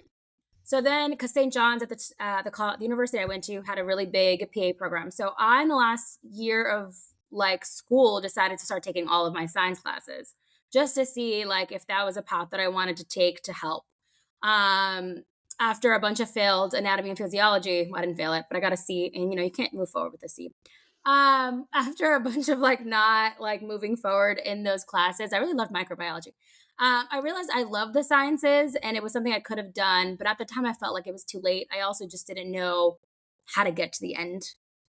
So then, because St. John's at the university I went to had a really big PA program. So I, in the last year of like school, decided to start taking all of my science classes just to see like if that was a path that I wanted to take to help. Um, After a bunch of failed anatomy and physiology, well, I didn't fail it, but I got a C, and you can't move forward with a C. After a bunch of like not like moving forward in those classes, I really loved microbiology. I realized I love the sciences and it was something I could have done, but at the time I felt like it was too late. I also just didn't know how to get to the end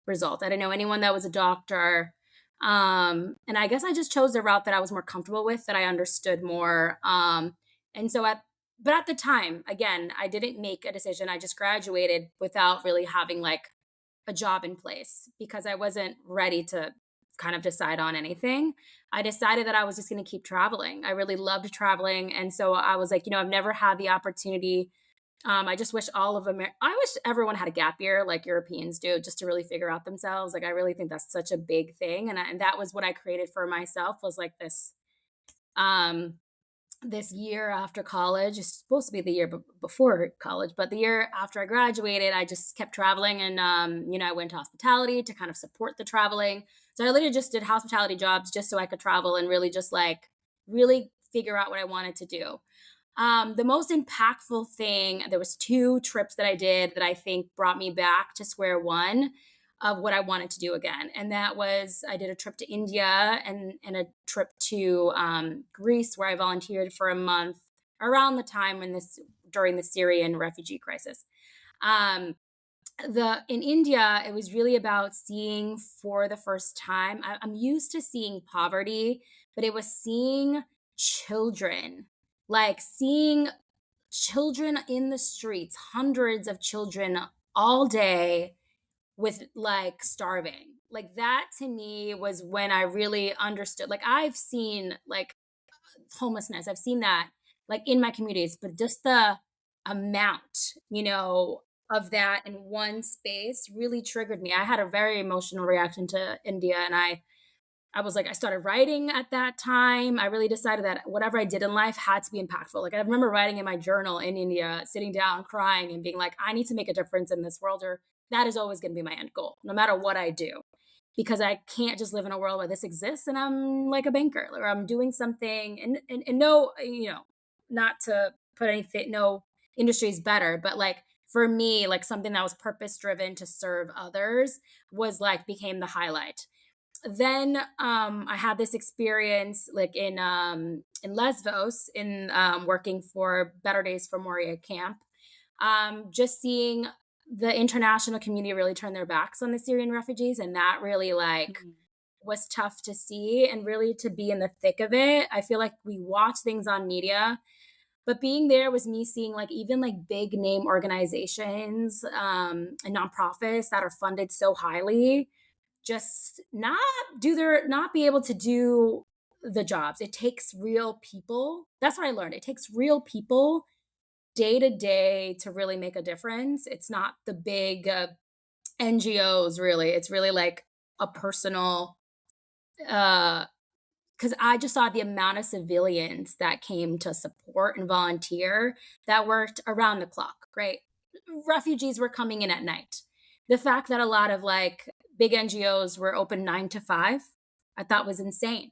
result. I didn't know anyone that was a doctor. And I guess I just chose the route that I was more comfortable with, that I understood more. And so but at the time, again, I didn't make a decision. I just graduated without really having like a job in place because I wasn't ready to kind of decide on anything. I decided that I was just going to keep traveling. I really loved traveling. And so I was like, I've never had the opportunity. I just wish I wish everyone had a gap year like Europeans do, just to really figure out themselves. Like, I really think that's such a big thing. And that was what I created for myself, was like um, this year after college. It's supposed to be the year before college, but the year after I graduated, I just kept traveling. And, I went to hospitality to kind of support the traveling. So I literally just did hospitality jobs just so I could travel and really just like really figure out what I wanted to do. The most impactful thing, there was two trips that I did that I think brought me back to square one of what I wanted to do again. And that was, I did a trip to India and a trip to Greece, where I volunteered for a month around the time during the Syrian refugee crisis. Um, in India, it was really about seeing for the first time. I'm used to seeing poverty, but it was seeing children, like seeing children in the streets, hundreds of children all day with like starving. Like, that to me was when I really understood. Like, I've seen like homelessness, I've seen that like in my communities, but just the amount, of that in one space really triggered me. I had a very emotional reaction to India, and I was like, I started writing at that time. I really decided that whatever I did in life had to be impactful. Like, I remember writing in my journal in India, sitting down, crying, and being like, I need to make a difference in this world, or that is always going to be my end goal, no matter what I do. Because I can't just live in a world where this exists and I'm like a banker, or I'm doing something, and no, not to put anything, no industry is better, but like for me, like something that was purpose driven to serve others was like became the highlight. Then I had this experience like in Lesbos, in working for Better Days for Moria camp, just seeing the international community really turn their backs on the Syrian refugees, and that really like Mhm. was tough to see and really to be in the thick of it. I feel like we watch things on media, But being there was me seeing like even like big name organizations and nonprofits that are funded so highly just not be able to do the jobs. It takes real people. That's what I learned. It takes real people day to day to really make a difference. It's not the big NGOs really. It's really like a personal uh because I just saw the amount of civilians that came to support and volunteer that worked around the clock, right? Refugees were coming in at night. The fact that a lot of like big NGOs were open 9 to 5, I thought was insane.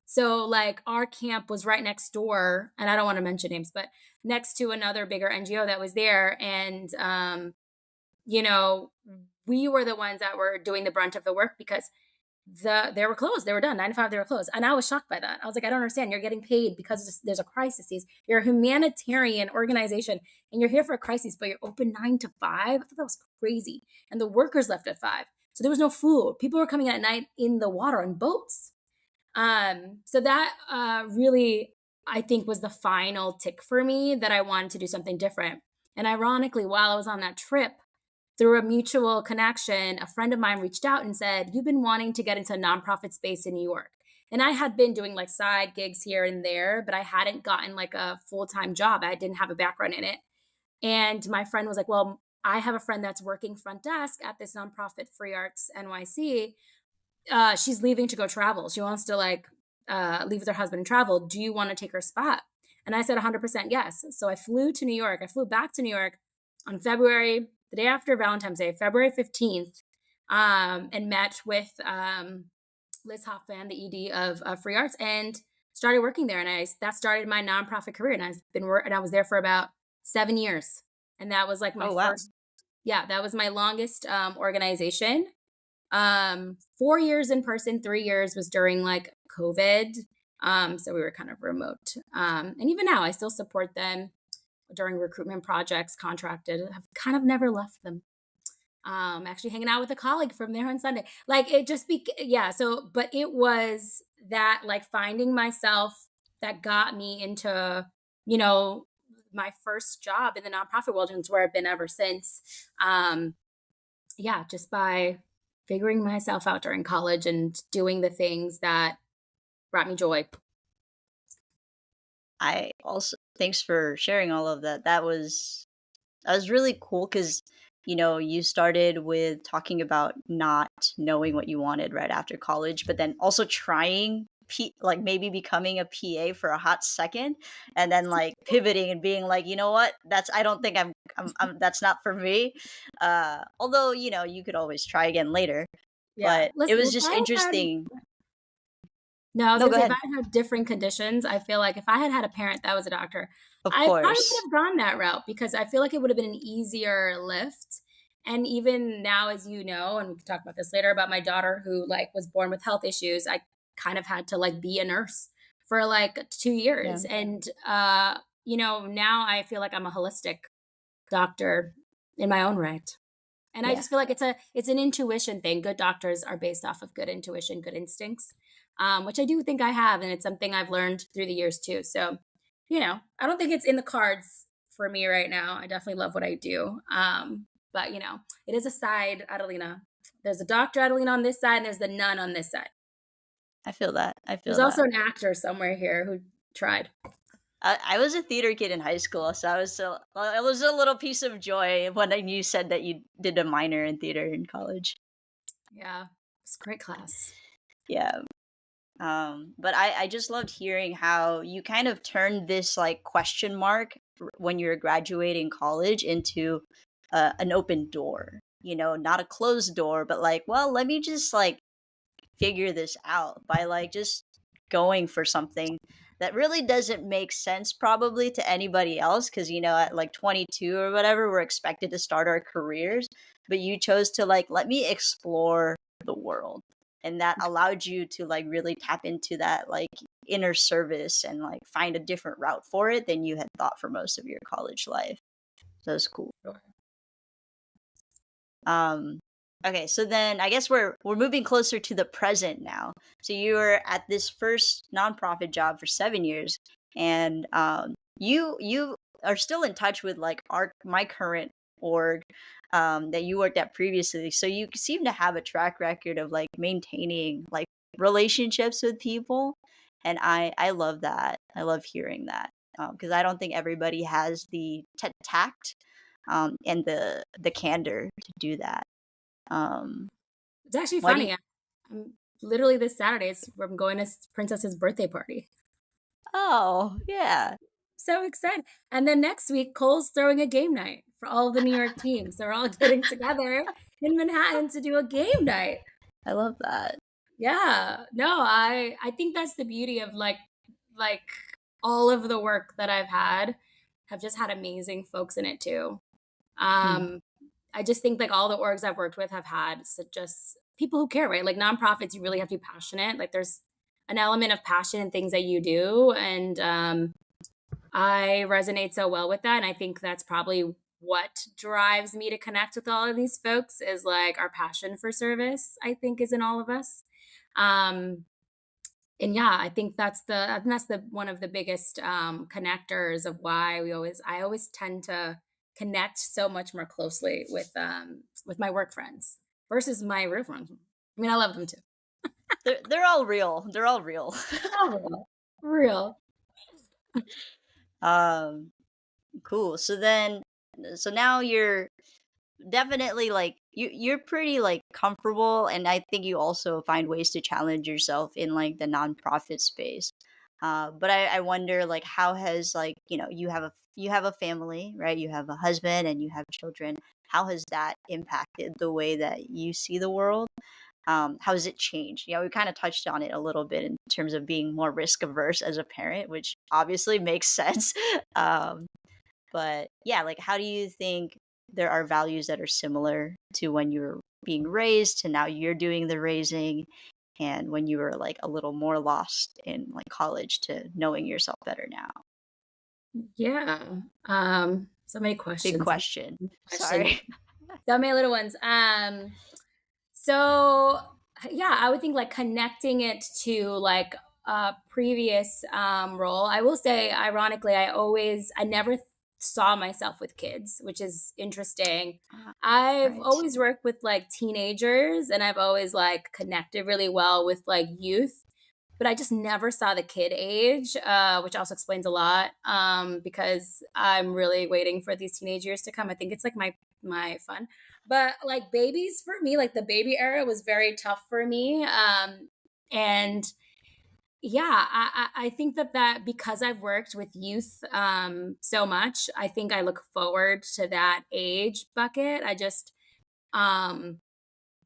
So, like, our camp was right next door, and I don't want to mention names, but next to another bigger NGO that was there. And, you know, we were the ones that were doing the brunt of the work because they were closed. They were done 9 to 5. They were closed, and I was shocked by that. I was like, I don't understand. You're getting paid because there's a crisis. You're a humanitarian organization, and you're here for a crisis, but you're open 9 to 5. I thought that was crazy. And the workers left at 5, so there was no food. People were coming at night in the water on boats. So that really, I think, was the final tick for me that I wanted to do something different. And ironically, while I was on that trip, through a mutual connection, a friend of mine reached out and said, "You've been wanting to get into a nonprofit space in New York." And I had been doing like side gigs here and there, but I hadn't gotten like a full time job. I didn't have a background in it. And my friend was like, "Well, I have a friend that's working front desk at this nonprofit Free Arts NYC. She's leaving to go travel. She wants to like leave with her husband and travel. Do you want to take her spot?" And I said 100% yes. So I flew to New York. I flew back to New York on the day after Valentine's Day, February 15th, and met with Liz Hoffman, the ED of Free Arts, and started working there. And that started my nonprofit career. And I was there for about 7 years. And that was like my Oh, wow. first, yeah, that was my longest organization. 4 years in person, 3 years was during like COVID. So we were kind of remote. And even now, I still support them during recruitment projects, contracted. I've kind of never left them. Actually hanging out with a colleague from there on Sunday. Like it just yeah. So, but it was that like finding myself that got me into, you know, my first job in the nonprofit world, and it's where I've been ever since. Yeah, just by figuring myself out during college and doing the things that brought me joy. I also thanks for sharing all of that. That was really cool because you started with talking about not knowing what you wanted right after college, but then also trying like maybe becoming a PA for a hot second, and then like pivoting and being like, you know what, I don't think I'm that's not for me. Although you could always try again later, Yeah. but it Listen, was if just I had interesting. no, I was No, gonna go say if ahead. I had had different conditions, I feel like if I had had a parent that was a doctor, Of I probably would course. have gone that route because I feel like it would have been an easier lift. And even now, as you know, and we can talk about this later about my daughter who like was born with health issues, I kind of had to like be a nurse for like 2 years. Yeah. And now I feel like I'm a holistic doctor in my own right. And I Yeah. just feel like it's an intuition thing. Good doctors are based off of good intuition, good instincts, which I do think I have, and it's something I've learned through the years too. So, I don't think it's in the cards for me right now. I definitely love what I do, but it is a side, Adelina. There's a doctor Adelina on this side, and there's the nun on this side. I feel that. I There's feel also that. an actor somewhere here who tried. I was a theater kid in high school, so it was a little piece of joy when you said that you did a minor in theater in college. Yeah, it's a great class. Yeah. But I just loved hearing how you kind of turned this like question mark when you were graduating college into an open door. Not a closed door, but like, well, let me just like figure this out by like just going for something that really doesn't make sense probably to anybody else, because at like 22 or whatever we're expected to start our careers, but you chose to like let me explore the world, and that allowed you to like really tap into that like inner service and like find a different route for it than you had thought for most of your college life. So it's cool. Um, okay, so then I guess we're moving closer to the present now. So you were at this first nonprofit job for 7 years, and you are still in touch with like our my current org that you worked at previously. So you seem to have a track record of like maintaining like relationships with people, and I love that. I love hearing that because I don't think everybody has the tact and the candor to do that. Um, It's actually why do you? funny. I'm literally this Saturday is I'm going to Princess's birthday party. Oh yeah, So excited. And then next week, Cole's throwing a game night for all of the New York teams. They're all getting together in Manhattan to do a game night. I love that. Yeah. No, I think that's the beauty of like all of the work that I've had have just had amazing folks in it too. Hmm. Um I just think like all the orgs I've worked with have had just people who care, right? Like nonprofits, you really have to be passionate. Like there's an element of passion in things that you do. And I resonate so well with that. And I think that's probably what drives me to connect with all of these folks is like our passion for service, I think is in all of us. Um, and yeah, I think that's the one of the biggest connectors of why I always tend to connect so much more closely with my work friends versus my real friends. I mean, I love them too. They're all real. They're all real. Oh, real. Real. um, cool. So now you're definitely like you're pretty like comfortable, and I think you also find ways to challenge yourself in like the nonprofit space. But I wonder like how has like you have a family, right? You have a husband and you have children. How has that impacted the way that you see the world? How has it changed? We kind of touched on it a little bit in terms of being more risk averse as a parent, which obviously makes sense. um, but yeah, like how do you think there are values that are similar to when you were being raised to now you're doing the raising, and when you were like a little more lost in like college to knowing yourself better now? Yeah. So many Big questions. question. Questions. Sorry. So many little ones. So yeah, I would think like connecting it to like a previous role. I will say, ironically, I never saw myself with kids, which is interesting. Ah, I've right. always worked with like teenagers and I've always like connected really well with like youth, but I just never saw the kid age, which also explains a lot because I'm really waiting for these teenage years to come. I think it's like my fun. But like babies for me, like the baby era was very tough for me. And yeah, I think that because I've worked with youth so much, I think I look forward to that age bucket. Um,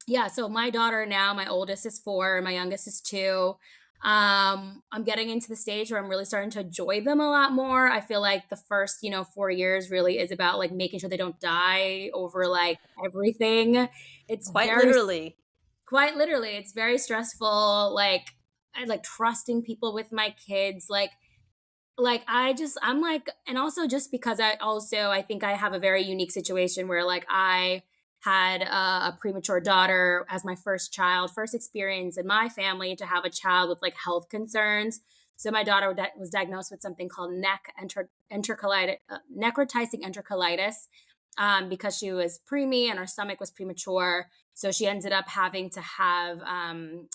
yeah, so my daughter now, my oldest is 4, my youngest is 2. I'm getting into the stage where I'm really starting to enjoy them a lot more. I feel like the first, 4 years really is about, like, making sure they don't die over, like, everything. It's Quite very literally. quite literally, it's very stressful, like, I like trusting people with my kids, I'm like, and also just because I think I have a very unique situation where like I had a premature daughter as my first child, first experience in my family to have a child with like health concerns. So my daughter was diagnosed with something called enterocolitis, necrotizing enterocolitis, because she was preemie and her stomach was premature. So she ended up having to have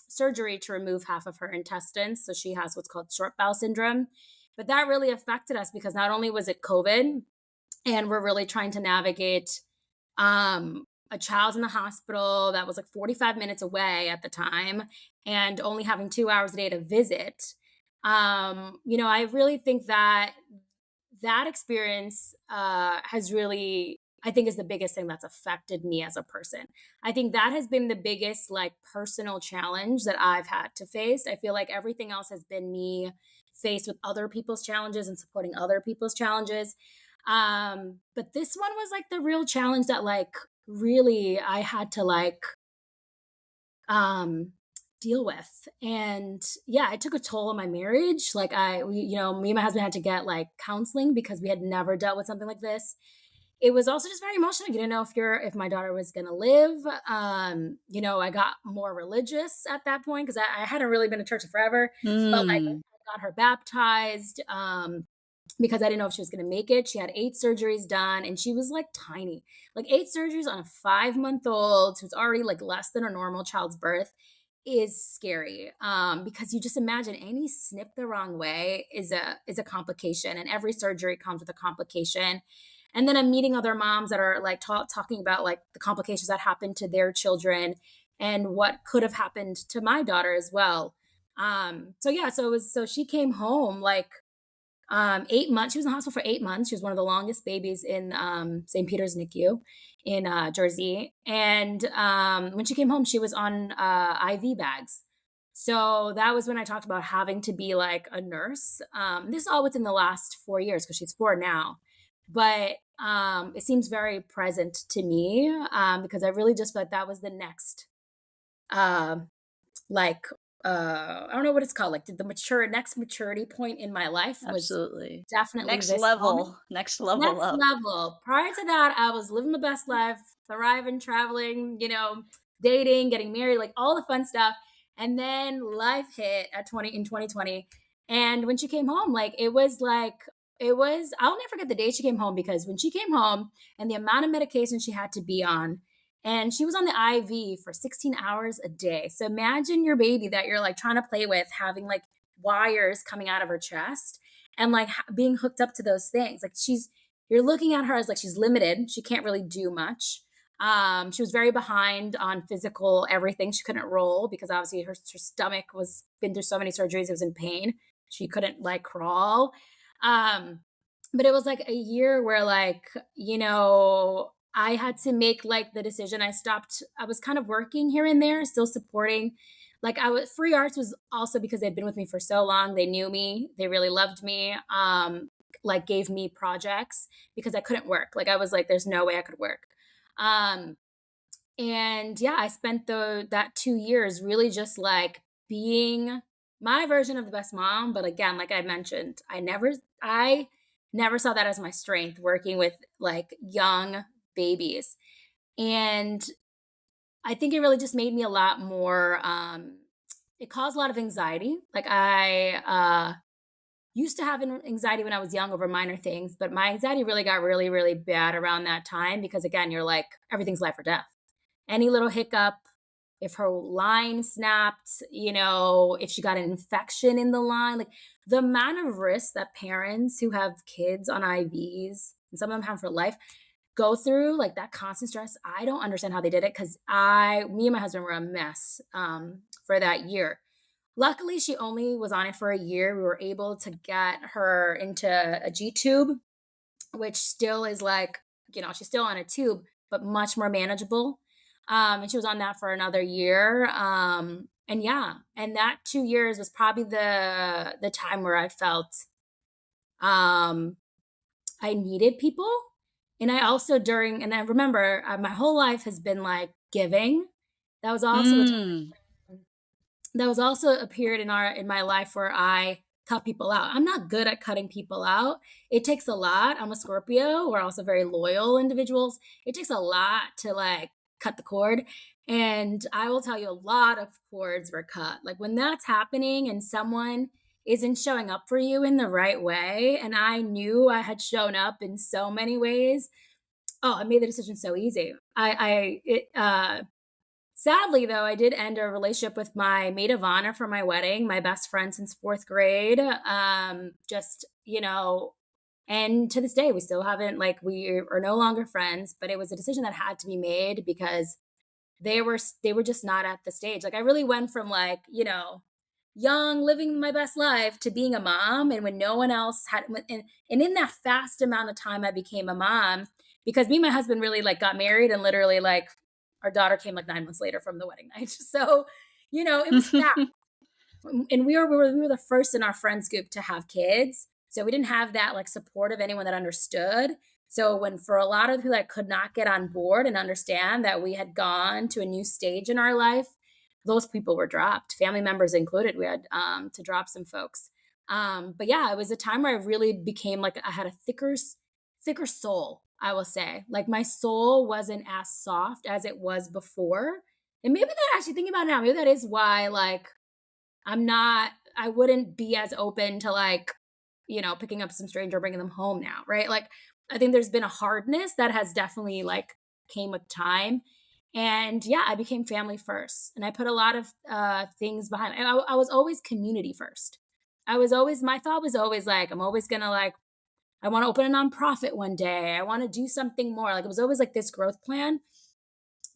surgery to remove half of her intestines. So she has what's called short bowel syndrome, but that really affected us because not only was it COVID, and we're really trying to navigate a child in the hospital that was like 45 minutes away at the time and only having 2 hours a day to visit. I really think that that experience has really, I think, is the biggest thing that's affected me as a person. I think that has been the biggest like personal challenge that I've had to face. I feel like everything else has been me faced with other people's challenges and supporting other people's challenges. But this one was like the real challenge that like really I had to like um deal with. And yeah, it took a toll on my marriage. Like me and my husband had to get like counseling because we had never dealt with something like this. It was also just very emotional. You didn't know if my daughter was gonna live. I got more religious at that point because I hadn't really been to church in forever, but like Hmm. I got her baptized. because I didn't know if she was going to make it. She had 8 surgeries done and she was like tiny, like 8 surgeries on a 5 month old who's already like less than a normal child's birth is scary. Because you just imagine any snip the wrong way is a complication, and every surgery comes with a complication. And then I'm meeting other moms that are like talking about like the complications that happened to their children and what could have happened to my daughter as well. So yeah, so she came home like 8 months. She was in the hospital for 8 months. She was one of the longest babies in St. Peter's NICU in Jersey. And when she came home, she was on IV bags. So that was when I talked about having to be like a nurse. This is all within the last 4 years because she's 4 now. But it seems very present to me because I really just felt that was the next uh, like I don't know what it's called, like the mature next maturity point in my life was Absolutely. definitely Next this moment. level, next level Next up. level. Prior to that, I was living the best life, thriving, traveling, dating, getting married, like all the fun stuff. And then life hit at 20 in 2020. And when she came home, I'll never forget the day she came home because when she came home and the amount of medication she had to be on, and she was on the IV for 16 hours a day. So imagine your baby that you're like trying to play with having like wires coming out of her chest and like being hooked up to those things. Like you're looking at her as like she's limited. She can't really do much. She was very behind on physical everything. She couldn't roll because obviously her stomach was been through so many surgeries. It was in pain. She couldn't like crawl. Um, but it was like a year where I had to make like the decision. I was kind of working here and there, still supporting. Like I was free arts was also because they'd been with me for so long. They knew me. They really loved me. Like gave me projects because I couldn't work. Like I was like, there's no way I could work. Um, and yeah, I spent that 2 years really just like being my version of the best mom. But again, like I mentioned, I never saw that as my strength working with like young babies. And I think it really just made me a lot more it caused a lot of anxiety. Like I used to have anxiety when I was young over minor things, but my anxiety really got really, really bad around that time because again, you're like everything's life or death. Any little hiccup, if her line snapped, if she got an infection in the line, like the amount of risk that parents who have kids on IVs, and some of them have for life, go through, like that constant stress. I don't understand how they did it because me and my husband were a mess for that year. Luckily, she only was on it for a year. We were able to get her into a G tube, which still is like, she's still on a tube, but much more manageable. And she was on that for another year. And yeah, and that 2 years was probably the time where I felt um, I needed people. And and I remember my whole life has been like giving. That was also the Mm. time that was also a period in my life where I cut people out. I'm not good at cutting people out. It takes a lot. I'm a Scorpio. We're also very loyal individuals. It takes a lot to like cut the cord. And I will tell you a lot of cords were cut. Like when that's happening and someone isn't showing up for you in the right way, and I knew I had shown up in so many ways. Oh, I made the decision so easy. Sadly, though, I did end a relationship with my maid of honor for my wedding, my best friend since fourth grade. And to this day, we still haven't, like, we are no longer friends, but it was a decision that had to be made because they were just not at the stage. Like, I really went from, like, young, living my best life to being a mom. And when no one else had, and in that fast amount of time, I became a mom because me and my husband really like got married and literally like our daughter came like 9 months later from the wedding night. So, it was fast. And we were the first in our friends group to have kids. So we didn't have that like support of anyone that understood. So when for a lot of people that could not get on board and understand that we had gone to a new stage in our life, those people were dropped, family members included. We had to drop some folks. But yeah, it was a time where I really became like I had a thicker soul, I will say. Like my soul wasn't as soft as it was before. And maybe that actually thinking about it now, maybe that is why like I wouldn't be as open to like, picking up some stranger, bringing them home now, right? Like, I think there's been a hardness that has definitely like came with time. And yeah, I became family first. And I put a lot of things behind. And I was always community first. My thought was always like, I'm always going to like, I want to open a nonprofit one day. I want to do something more. Like, it was always like this growth plan.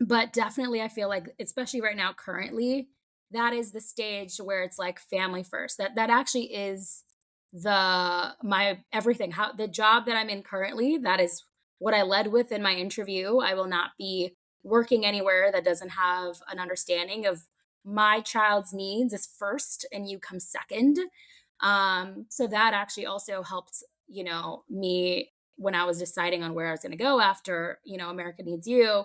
But definitely, I feel like, especially right now, currently, that is the stage where it's like family first. That actually is my everything. How the job that I'm in currently, that is what I led with in my interview. I will not be working anywhere that doesn't have an understanding of my child's needs is first and you come second. So that actually also helped, me when I was deciding on where I was going to go after, America Needs You,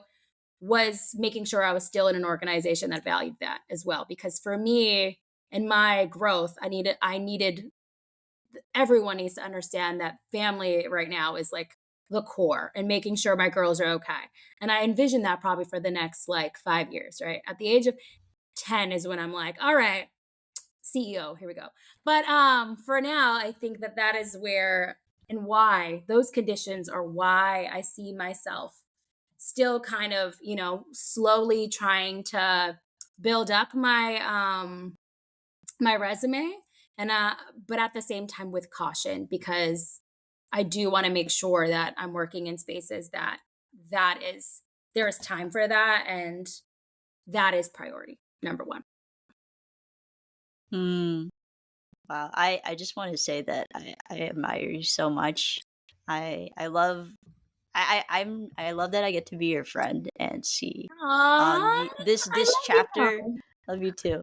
was making sure I was still in an organization that valued that as well. Because for me and my growth, I needed everyone needs to understand that family right now is like the core and making sure my girls are okay. And I envision that probably for the next like 5 years, right? At the age of 10 is when I'm like, all right, CEO, here we go. But for now, I think that that is where and why those conditions are why I see myself still kind of, slowly trying to build up my resume and but at the same time with caution because I do want to make sure that I'm working in spaces that is there is time for that and that is priority number 1. Hmm. Wow. I just want to say that I admire you so much. I love I love that I get to be your friend and see Aw, I this love chapter. you. Love you too.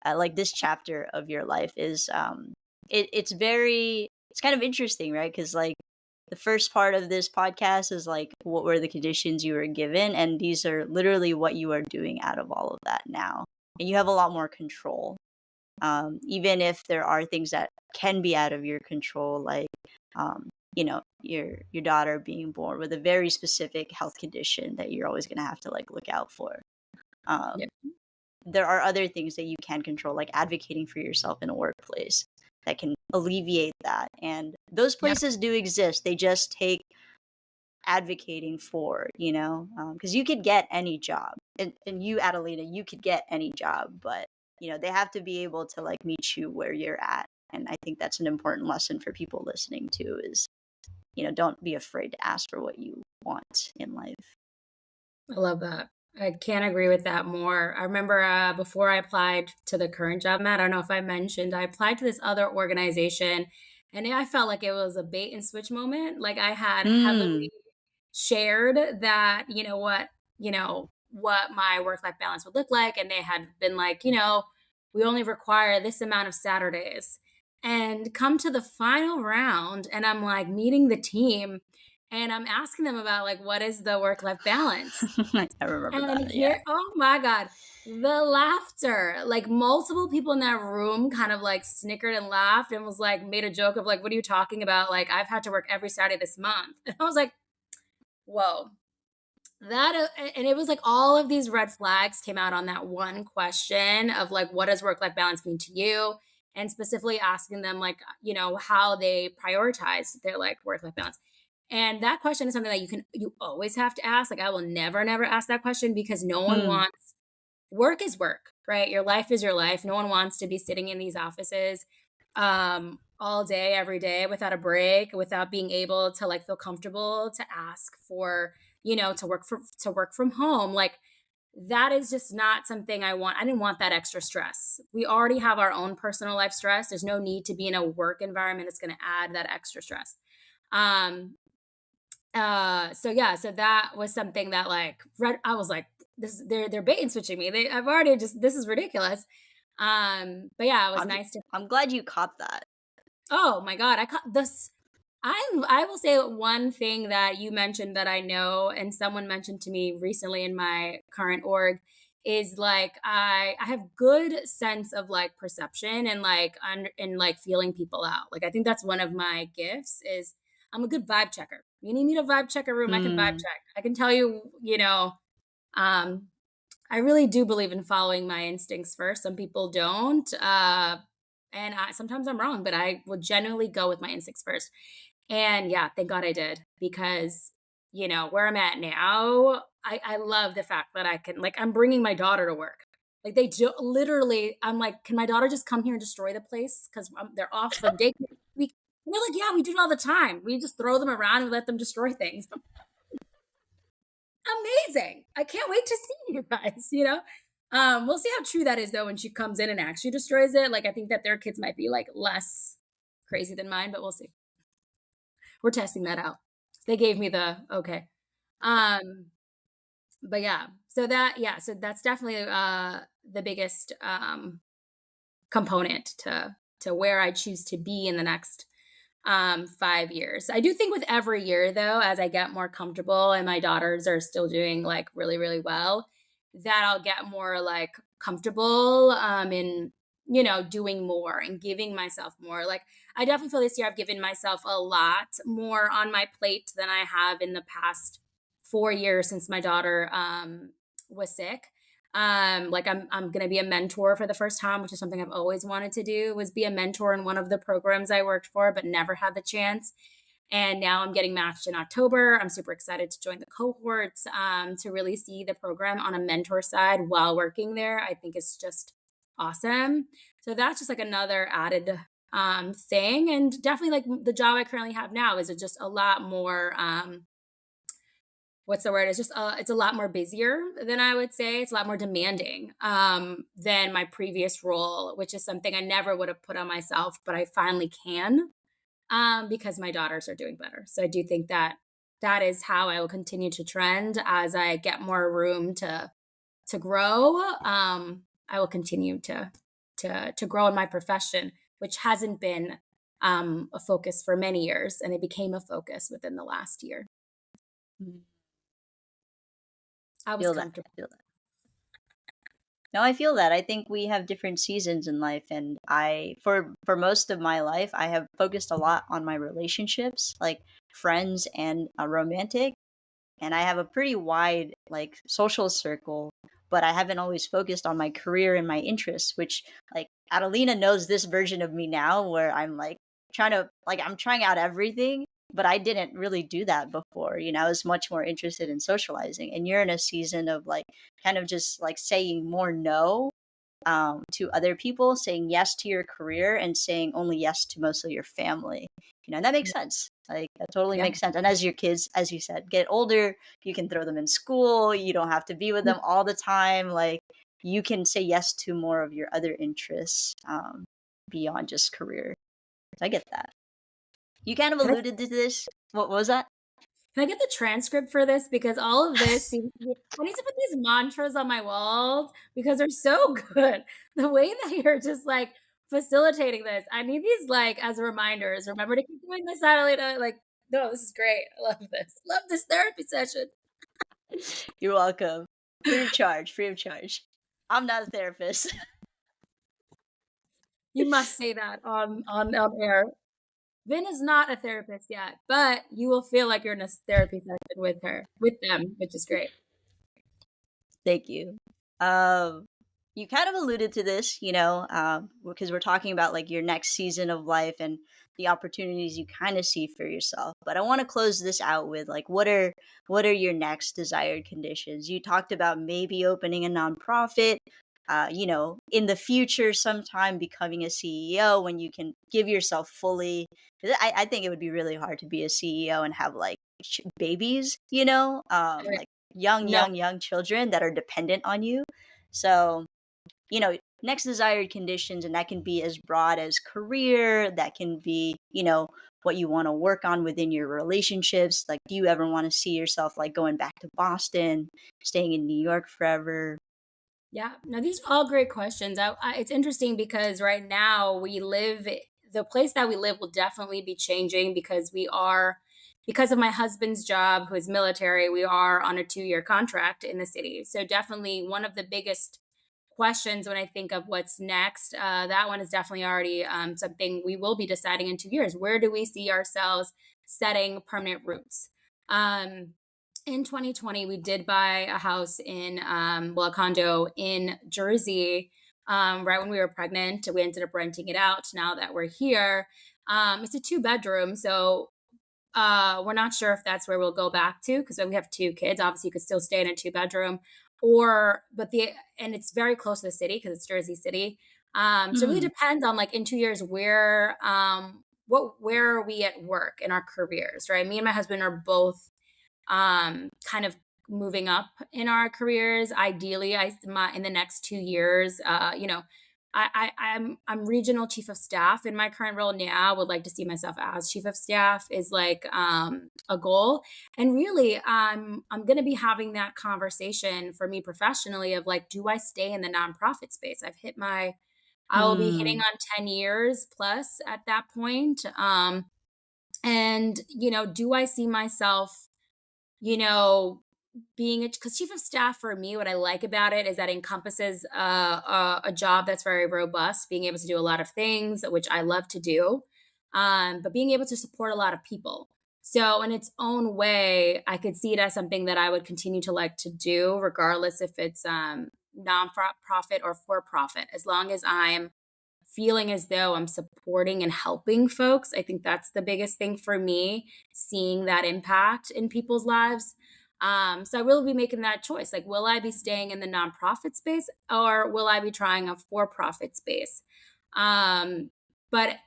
Like this chapter of your life is it's kind of interesting, right? Because like the first part of this podcast is like what were the conditions you were given, and these are literally what you are doing out of all of that now, and you have a lot more control. Even if there are things that can be out of your control, like your daughter being born with a very specific health condition that you're always going to have to like look out for. Yeah, Um, there are other things that you can control, like advocating for yourself in a workplace that can alleviate that. And those yeah, places do exist. They just take advocating for, because you could get any job. And you, Adelina, you could get any job, but, they have to be able to like meet you where you're at. And I think that's an important lesson for people listening to is, don't be afraid to ask for what you want in life. I love that. I can't agree with that more. I remember before I applied to the current job, Matt, I don't know if I mentioned, I applied to this other organization and I felt like it was a bait and switch moment. Like I had Mm. heavily shared that, what my work life balance would look like. And they had been like, we only require this amount of Saturdays. And come to the final round, and I'm like meeting the team and I'm asking them about like, what is the work life balance? I remember And that. Yeah. here, oh my God, the laughter. Like multiple people in that room kind of like snickered and laughed and was like, made a joke of like, what are you talking about? Like, I've had to work every Saturday this month. And I was like, whoa. And it was like all of these red flags came out on that one question of like, what does work life balance mean to you? And specifically asking them, like, how they prioritize their like work life balance. And that question is something that you always have to ask. Like, I will never, never ask that question because no one Mm. wants work is work, right? Your life is your life. No one wants to be sitting in these offices all day, every day without a break, without being able to like feel comfortable to ask for, to work from home. Like that is just not something I want. I didn't want that extra stress. We already have our own personal life stress. There's no need to be in a work environment that's going to add that extra stress. Um, so yeah, so that was something that like I was like, they're bait and switching me. I've already just this is ridiculous. But yeah, it was I'm ju- nice to I'm glad you caught that. oh my God, I caught this. I will say one thing that you mentioned that I know, and someone mentioned to me recently in my current org, is like I have good sense of like perception and like and like feeling people out. Like I think that's one of my gifts is I'm a good vibe checker. You need me to vibe check a room, I can vibe Mm. check. I can tell you, um, I really do believe in following my instincts first. Some people don't. And sometimes I'm wrong, but I will genuinely go with my instincts first. And yeah, thank God I did because, where I'm at now, I love the fact that I can, like, I'm bringing my daughter to work. Like, literally, I'm like, can my daughter just come here and destroy the place? Because they're off for daycare week. And they're like, yeah, we do it all the time. We just throw them around and let them destroy things. Amazing. I can't wait to see you guys. We'll see how true that is though when she comes in and actually destroys it. Like I think that their kids might be like less crazy than mine, but we'll see. We're testing that out. They gave me the okay. Um, but so that's definitely the biggest component to where I choose to be in the next 5 years. I do think with every year though, as I get more comfortable and my daughters are still doing like really, really well, that I'll get more like comfortable in, doing more and giving myself more. Like I definitely feel this year I've given myself a lot more on my plate than I have in the past 4 years since my daughter was sick. Like I'm gonna be a mentor for the first time, which is something I've always wanted to do, was be a mentor in one of the programs I worked for, but never had the chance. And now I'm getting matched in October. I'm super excited to join the cohorts, to really see the program on a mentor side while working there. I think it's just awesome. So that's just like another added thing. And definitely like the job I currently have now is just a lot more what's the word? It's just it's a lot more busier than I would say. It's a lot more demanding than my previous role, which is something I never would have put on myself, but I finally can because my daughters are doing better. So I do think that that is how I will continue to trend as I get more room to grow. I will continue to grow in my profession, which hasn't been a focus for many years, and it became a focus within the last year. Mm, I was feel that. comfortable. I feel that. No, I feel that. I think we have different seasons in life, and for most of my life, I have focused a lot on my relationships, like friends and romantic, and I have a pretty wide like social circle, but I haven't always focused on my career and my interests, which like Adelina knows this version of me now where I'm like I'm trying out everything, but I didn't really do that before. I was much more interested in socializing. And you're in a season of like kind of just like saying more no to other people, saying yes to your career and saying only yes to mostly your family. And that makes sense. Like that totally Yeah. makes sense. And as your kids, as you said, get older, you can throw them in school. You don't have to be with them all the time. Like you can say yes to more of your other interests beyond just career. So I get that. You kind of Can I alluded to this. What was that? can I get the transcript for this? Because all of this seems to be I need to put these mantras on my walls because they're so good. The way that you're just like facilitating this. I need these like as reminders. Remember to keep doing this, Adelina. Like, no, this is great. I love this. Love this therapy session. You're welcome. Free of charge. Free of charge. I'm not a therapist. You must say that on air. Vin is not a therapist yet, but you will feel like you're in a therapy session with them, which is great. Thank you. Um, you kind of alluded to this, because we're talking about like your next season of life and the opportunities you kind of see for yourself. But I want to close this out with like, what are your next desired conditions? You talked about maybe opening a nonprofit. In the future, sometime becoming a CEO when you can give yourself fully. 'Cause I think it would be really hard to be a CEO and have like babies, Right. like young, No, young, young children that are dependent on you. So, next desired conditions, and that can be as broad as career, that can be, what you want to work on within your relationships. Like, do you ever want to see yourself like going back to Boston, staying in New York forever? yeah, no, these are all great questions. It's interesting because right now the place that we live will definitely be changing because of my husband's job, who is military, we are on a 2-year contract in the city. So definitely one of the biggest questions when I think of what's next, that one is definitely already something we will be deciding in 2 years. Where do we see ourselves setting permanent roots? Um, in 2020, we did buy a house a condo in Jersey, right when we were pregnant. We ended up renting it out now that we're here. It's a 2 bedroom. So we're not sure if that's where we'll go back to because we have 2 kids. Obviously, you could still stay in a 2 bedroom, or and it's very close to the city because it's Jersey City. So it really Mm. depends on like in 2 years where are we at work in our careers, right? Me and my husband are both kind of moving up in our careers. Ideally, in the next 2 years, I'm regional chief of staff in my current role now. Would like to see myself as chief of staff is like a goal, and really, I'm going to be having that conversation for me professionally of like, do I stay in the nonprofit space? I will be hitting Mm. on 10 years plus at that point, and do I see myself you know, being because chief of staff for me, what I like about it is that encompasses a job that's very robust, being able to do a lot of things, which I love to do, but being able to support a lot of people. So, in its own way, I could see it as something that I would continue to like to do, regardless if it's non-profit or for profit, as long as I'm feeling as though I'm supporting and helping folks. I think that's the biggest thing for me, seeing that impact in people's lives. So I will be making that choice. Like, will I be staying in the nonprofit space or will I be trying a for-profit space? Um, but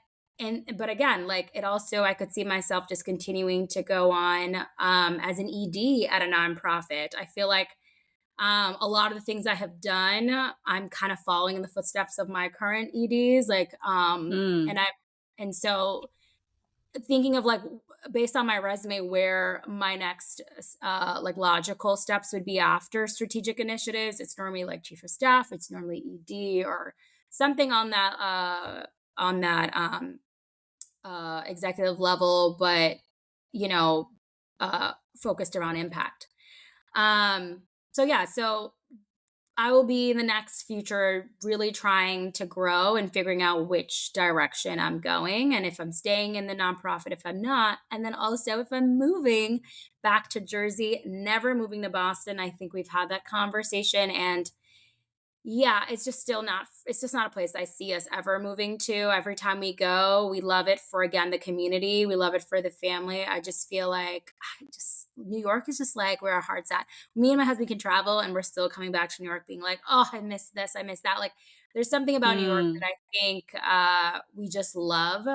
but again, like it also, I could see myself just continuing to go on as an ED at a nonprofit. I feel like a lot of the things I have done, I'm kind of following in the footsteps of my current EDs. Mm. And so thinking of like, based on my resume, where my next, like logical steps would be after strategic initiatives. It's normally like chief of staff. It's normally ED or something on that, executive level, but, you know, focused around impact. Um, so yeah, so I will be in the next future really trying to grow and figuring out which direction I'm going and if I'm staying in the nonprofit, if I'm not. And then also if I'm moving back to Jersey, never moving to Boston. I think we've had that conversation. And yeah, it's just not a place I see us ever moving to. Every time we go, we love it for again the community. We love it for the family. I just feel like New York is just like where our heart's at. Me and my husband can travel and we're still coming back to New York being like, "Oh, I miss this. I miss that." Like there's something about New York Mm. that I think we just love.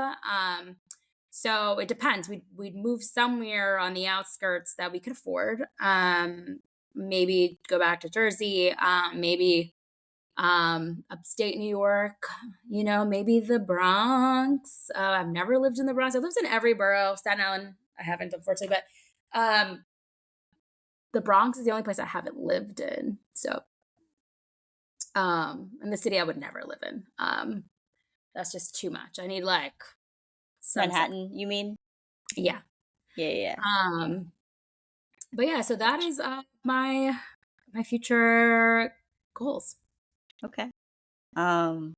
So it depends. We'd move somewhere on the outskirts that we could afford. Maybe go back to Jersey, maybe upstate New York, maybe the Bronx. I've never lived in the Bronx. I've lived in every borough. Staten Island, I haven't, unfortunately, but the Bronx is the only place I haven't lived in. So, and the city I would never live in. That's just too much. I need like sunset. Manhattan, you mean? Yeah. Yeah, yeah, yeah. Um, but yeah, so that Gotcha. is my future goals. Okay. Um,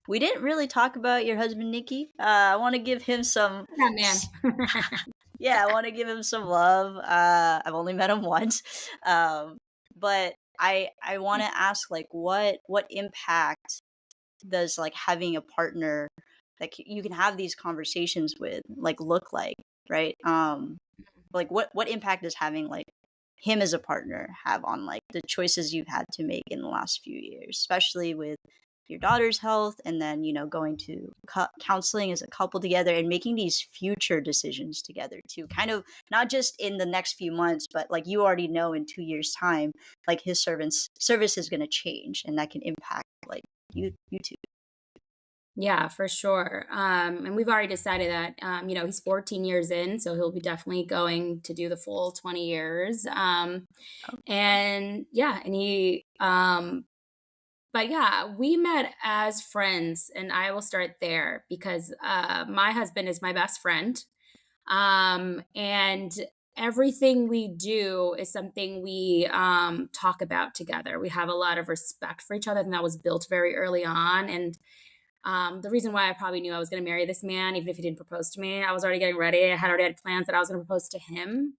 we didn't really talk about your husband, Nikki. I want to give him some. Yeah, man. Yeah, I want to give him some love. I've only met him once, but I want to ask, like, what impact does like having a partner that you can have these conversations with like look like, right? Like what impact does having like him as a partner have on like the choices you've had to make in the last few years, especially with your daughter's health and then going to counseling as a couple together and making these future decisions together too, kind of not just in the next few months, but like you already know in 2 years time, like his service is going to change and that can impact like you two. Yeah, for sure. And we've already decided that, he's 14 years in, so he'll be definitely going to do the full 20 years. And yeah, but yeah, we met as friends, and I will start there because my husband is my best friend. And everything we do is something we talk about together. We have a lot of respect for each other, and that was built very early on. And the reason why I probably knew I was going to marry this man, even if he didn't propose to me, I was already getting ready. I had already had plans that I was going to propose to him.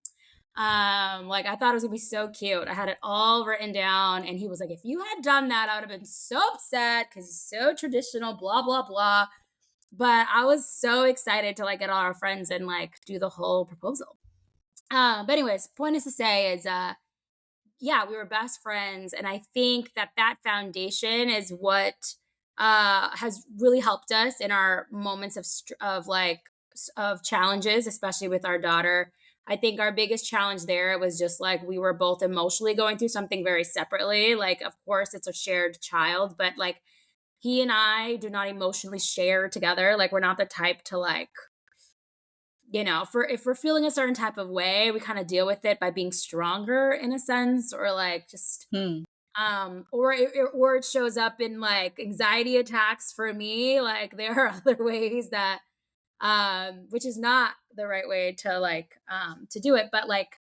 Like I thought it was gonna be so cute. I had it all written down, and he was like, "If you had done that, I would have been so upset because he's so traditional, blah blah blah." But I was so excited to like get all our friends and like do the whole proposal. But anyways, point is to say is yeah, we were best friends, and I think that that foundation is what has really helped us in our moments of of like of challenges, especially with our daughter. I think our biggest challenge there was just like we were both emotionally going through something very separately. Like, of course, it's a shared child, but like he and I do not emotionally share together. Like, we're not the type to like, for if we're feeling a certain type of way, we kind of deal with it by being stronger in a sense, or like just Hmm. or it shows up in like anxiety attacks for me. Like there are other ways that which is not the right way to like to do it, but like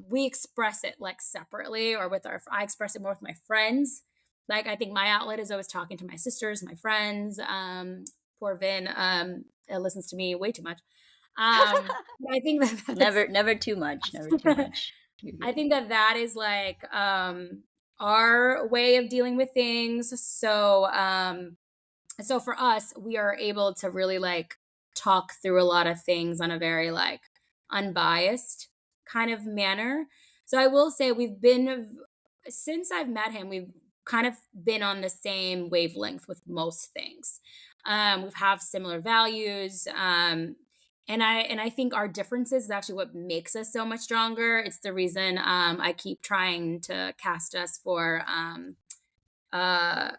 we express it like separately or with our I express it more with my friends. Like I think my outlet is always talking to my sisters, my friends. Poor Vin listens to me way too much. But I think that that's Never too much. Never too much. You're I good. think that that is like our way of dealing with things. So for us, we are able to really like talk through a lot of things on a very like unbiased kind of manner. So I will say since I've met him, we've kind of been on the same wavelength with most things. We have similar values. And I think our differences is actually what makes us so much stronger. It's the reason I keep trying to cast us for uh,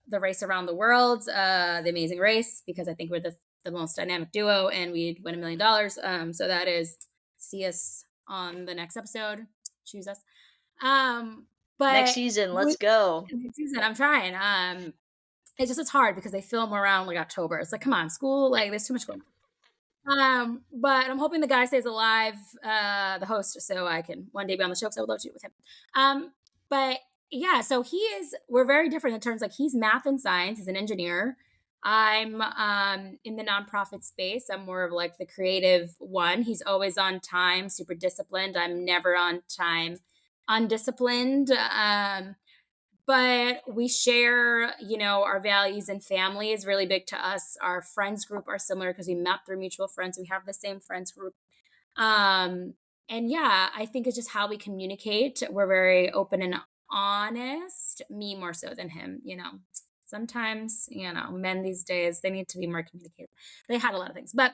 the race around the world, the Amazing Race, because I think we're the most dynamic duo, and we'd win $1 million. So that is see us on the next episode, choose us. Next But season, let's we, go. season, I'm trying. It's hard because they film around like October. It's like, come on, school, like there's too much going on. But I'm hoping the guy stays alive, the host, so I can one day be on the show because I would love to do it with him. But yeah, so we're very different in terms like he's math and science, he's an engineer. I'm in the nonprofit space. I'm more of like the creative one. He's always on time, super disciplined. I'm never on time, undisciplined. But we share, our values, and family is really big to us. Our friends group are similar because we met through mutual friends. We have the same friends group. Um, and yeah, I think it's just how we communicate. We're very open and honest, me more so than him. Sometimes, men these days, they need to be more communicative. They had a lot of things. But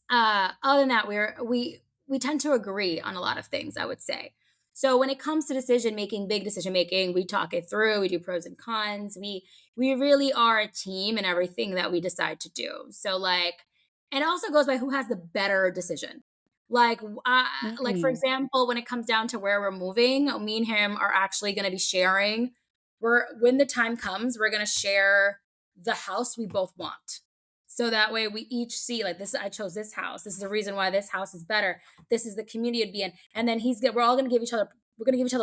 other than that, we tend to agree on a lot of things, I would say. So when it comes to decision making, big decision making, we talk it through. We do pros and cons. We really are a team in everything that we decide to do. So like, and it also goes by who has the better decision. Like for Mm. example, when it comes down to where we're moving, me and him are actually going to be sharing. When the time comes, we're going to share the house we both want. So that way we each see like this, I chose this house. This is the reason why this house is better. This is the community it'd be in. And then we're all gonna give each other,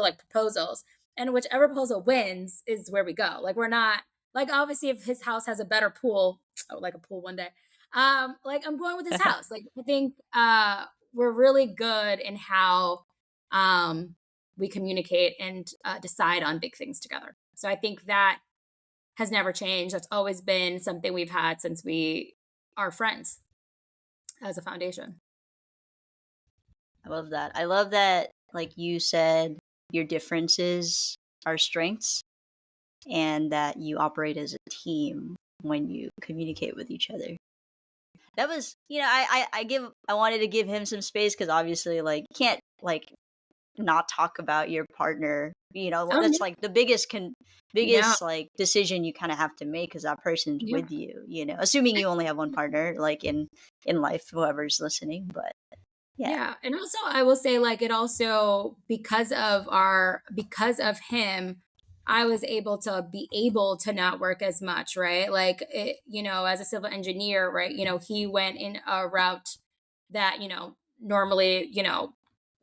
like proposals. And whichever proposal wins is where we go. Like we're not like obviously if his house has a better pool, I would like a pool one day. Like I'm going with his house. Like I think we're really good in how we communicate and decide on big things together. So I think that has never changed. That's always been something we've had since we are friends as a foundation. I love that. I love that, like you said, your differences are strengths and that you operate as a team when you communicate with each other. That was, I wanted to give him some space because obviously, like, you can't, like, not talk about your partner. Oh That's like the yeah, biggest like decision you kind of have to make because that person's yeah, with you. Assuming you only have one partner, like in life, whoever's listening. But yeah. yeah. And also, I will say, like, it also because of him, I was able to not work as much, right? Like, as a civil engineer, right? He went in a route that normally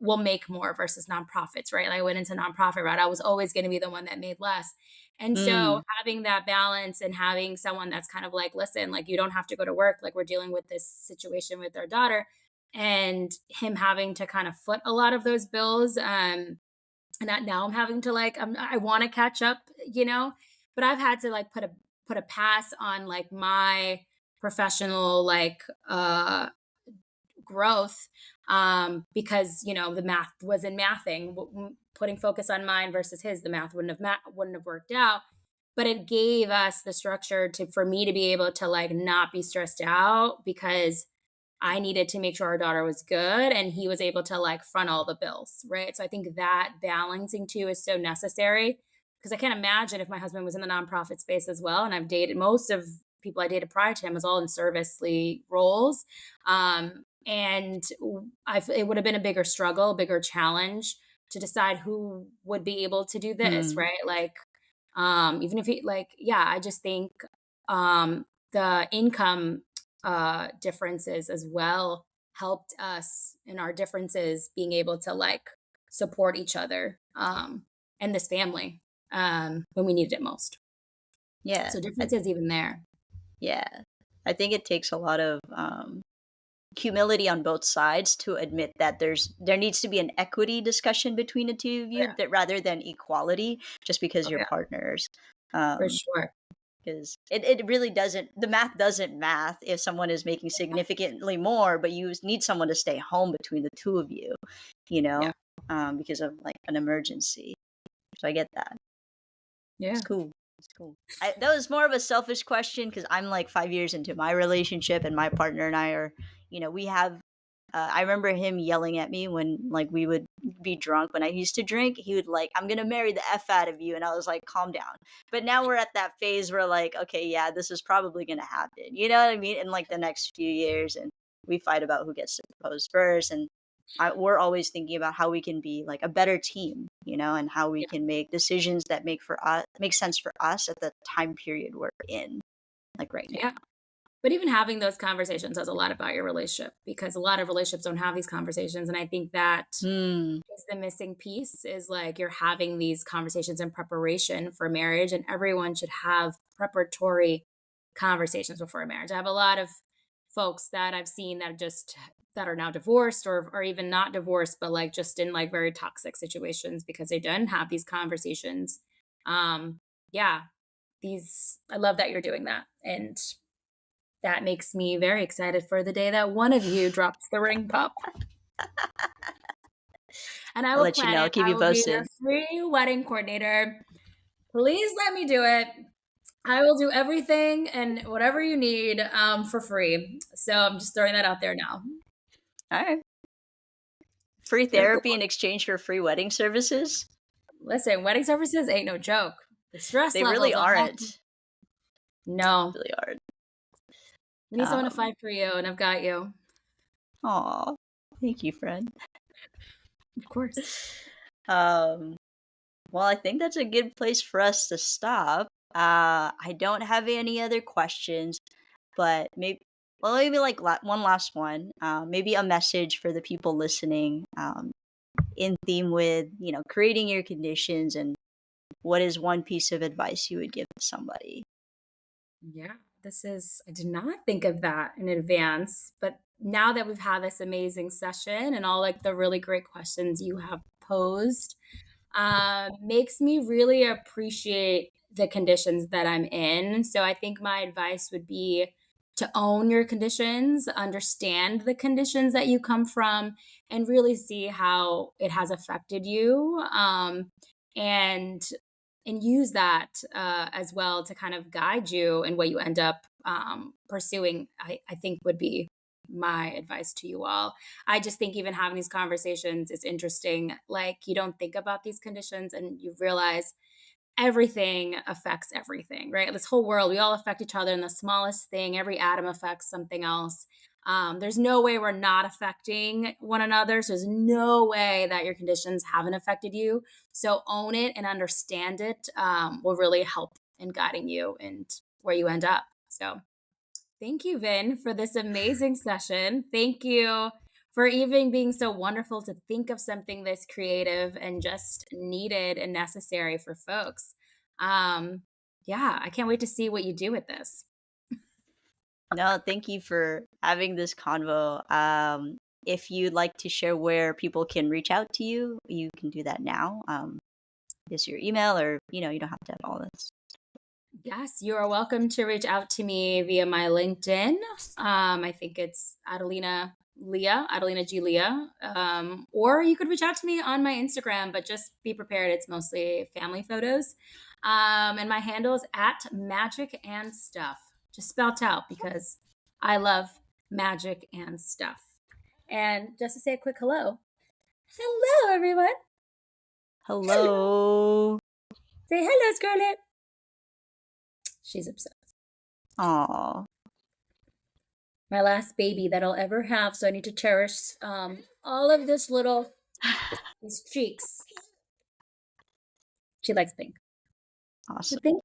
will make more versus nonprofits, right? Like, I went into nonprofit route. I was always going to be the one that made less. And so Mm. having that balance and having someone that's kind of like, listen, like you don't have to go to work, like we're dealing with this situation with our daughter. and him having to kind of foot a lot of those bills. And that now I'm having to like, I want to catch up, but I've had to like put a pass on like my professional like growth, because the math was in mathing, putting focus on mine versus his, the math wouldn't have worked out. But it gave us the structure to for me to be able to like not be stressed out, because I needed to make sure our daughter was good and he was able to like front all the bills, right? So I think that balancing too is so necessary, because I can't imagine if my husband was in the nonprofit space as well. And I've dated most of people I dated prior to him was all in servicely roles. And it would have been a bigger struggle, a bigger challenge to decide who would be able to do this, Hmm. right? Like, even if he like, yeah, I just think the income differences as well helped us in our differences being able to like support each other, and this family, when we needed it most. Yeah. So differences even there. Yeah. I think it takes a lot of humility on both sides to admit that there needs to be an equity discussion between the two of Oh, you, yeah. that rather than equality just because Oh, you're yeah, partners. for Um, sure. because it really doesn't, the math doesn't math if someone is making significantly more, but you need someone to stay home between the two of you, you Yeah. know, because of like an emergency. So I get that. It's Yeah. cool. It's cool. That was more of a selfish question because I'm like 5 years into my relationship, and my partner and I are, we have. I remember him yelling at me when like we would be drunk. When I used to drink, he would like, "I'm gonna marry the f out of you," and I was like, "Calm down." But now we're at that phase where like, okay, yeah, this is probably gonna happen. You know what I mean? In like the next few years, and we fight about who gets to propose first, and we're always thinking about how we can be like a better team, and how we Yeah. can make decisions that make sense for us at the time period we're in, like right Yeah. now. But even having those conversations says a lot about your relationship, because a lot of relationships don't have these conversations. And I think that Hmm. is the missing piece, is like you're having these conversations in preparation for marriage, and everyone should have preparatory conversations before marriage. I have a lot of folks that I've seen that are now divorced, or even not divorced, but like just in like very toxic situations because they didn't have these conversations. Yeah, these I love that you're doing that. And that makes me very excited for the day that one of you drops the ring pup. And I I'll will let you plan know. I'll it. keep I you will be your posted. free wedding coordinator. Please let me do it. I will do everything and whatever you need, for free. So I'm just throwing that out there now. All right. Free Very cool. therapy in exchange for free wedding services? Listen, wedding services ain't no joke. The stress They really levels on that. aren't. No, Really aren't. we need someone to fight for you, and I've got you. Aw, thank you, friend. Of course. Um, well, I think that's a good place for us to stop. I don't have any other questions, but maybe like one last one. Maybe a message for the people listening. In theme with creating your conditions, and what is one piece of advice you would give to somebody? Yeah, I did not think of that in advance, but now that we've had this amazing session and all like the really great questions you have posed, makes me really appreciate the conditions that I'm in. So I think my advice would be to own your conditions, understand the conditions that you come from, and really see how it has affected you. And use that, as well, to kind of guide you in what you end up, pursuing. I think would be my advice to you all. I just think even having these conversations is interesting. Like, you don't think about these conditions and you realize everything affects everything, right? This whole world, we all affect each other in the smallest thing. Every atom affects something else. There's no way we're not affecting one another. So there's no way that your conditions haven't affected you. So own it and understand it, will really help in guiding you and where you end up. So thank you, Vin, for this amazing session. Thank you for even being so wonderful to think of something this creative and just needed and necessary for folks. Um, yeah, I can't wait to see what you do with this. No, thank you for having this convo. if you'd like to share where people can reach out to you, you can do that now. Is your email, or you don't have to have all this. Yes, you are welcome to reach out to me via my LinkedIn. I think it's Adelina Lea, Adelina G. Lea. Or you could reach out to me on my Instagram, but just be prepared. It's mostly family photos. And my handle is at magic and stuff, just spelt out because I love magic and stuff. And just to say a quick hello. Hello, everyone. Hello. Say hello, Scarlett. She's obsessed. Aw. My last baby that I'll ever have. So I need to cherish all of these cheeks. She likes pink. Awesome. Pink.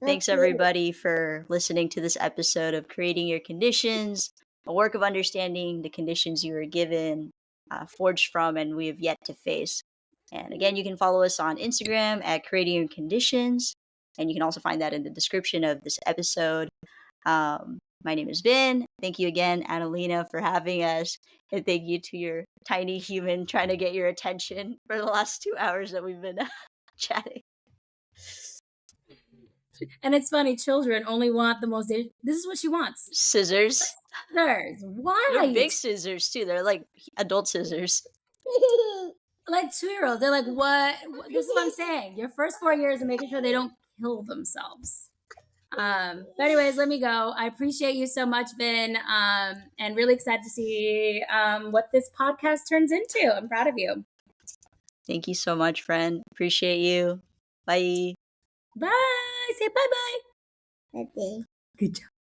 Thanks everybody for listening to this episode of Creating Your Conditions, a work of understanding the conditions you were given, forged from, and we have yet to face. And again, you can follow us on Instagram at Creating Your Conditions, and you can also find that in the description of this episode. My name is Vin. Thank you again, Adelina, for having us. And thank you to your tiny human trying to get your attention for the last 2 hours that we've been chatting. And it's funny, children only want the most. This is what she wants. Scissors. Scissors. Why? They're big scissors too. They're like adult scissors. Like 2-year-olds. They're like, what? This is what I'm saying. Your first 4 years of making sure they don't kill themselves. But anyways, let me go. I appreciate you so much, Vin, and really excited to see what this podcast turns into. I'm proud of you. Thank you so much, friend. Appreciate you. Bye. Bye. Say bye-bye. Okay. Good job.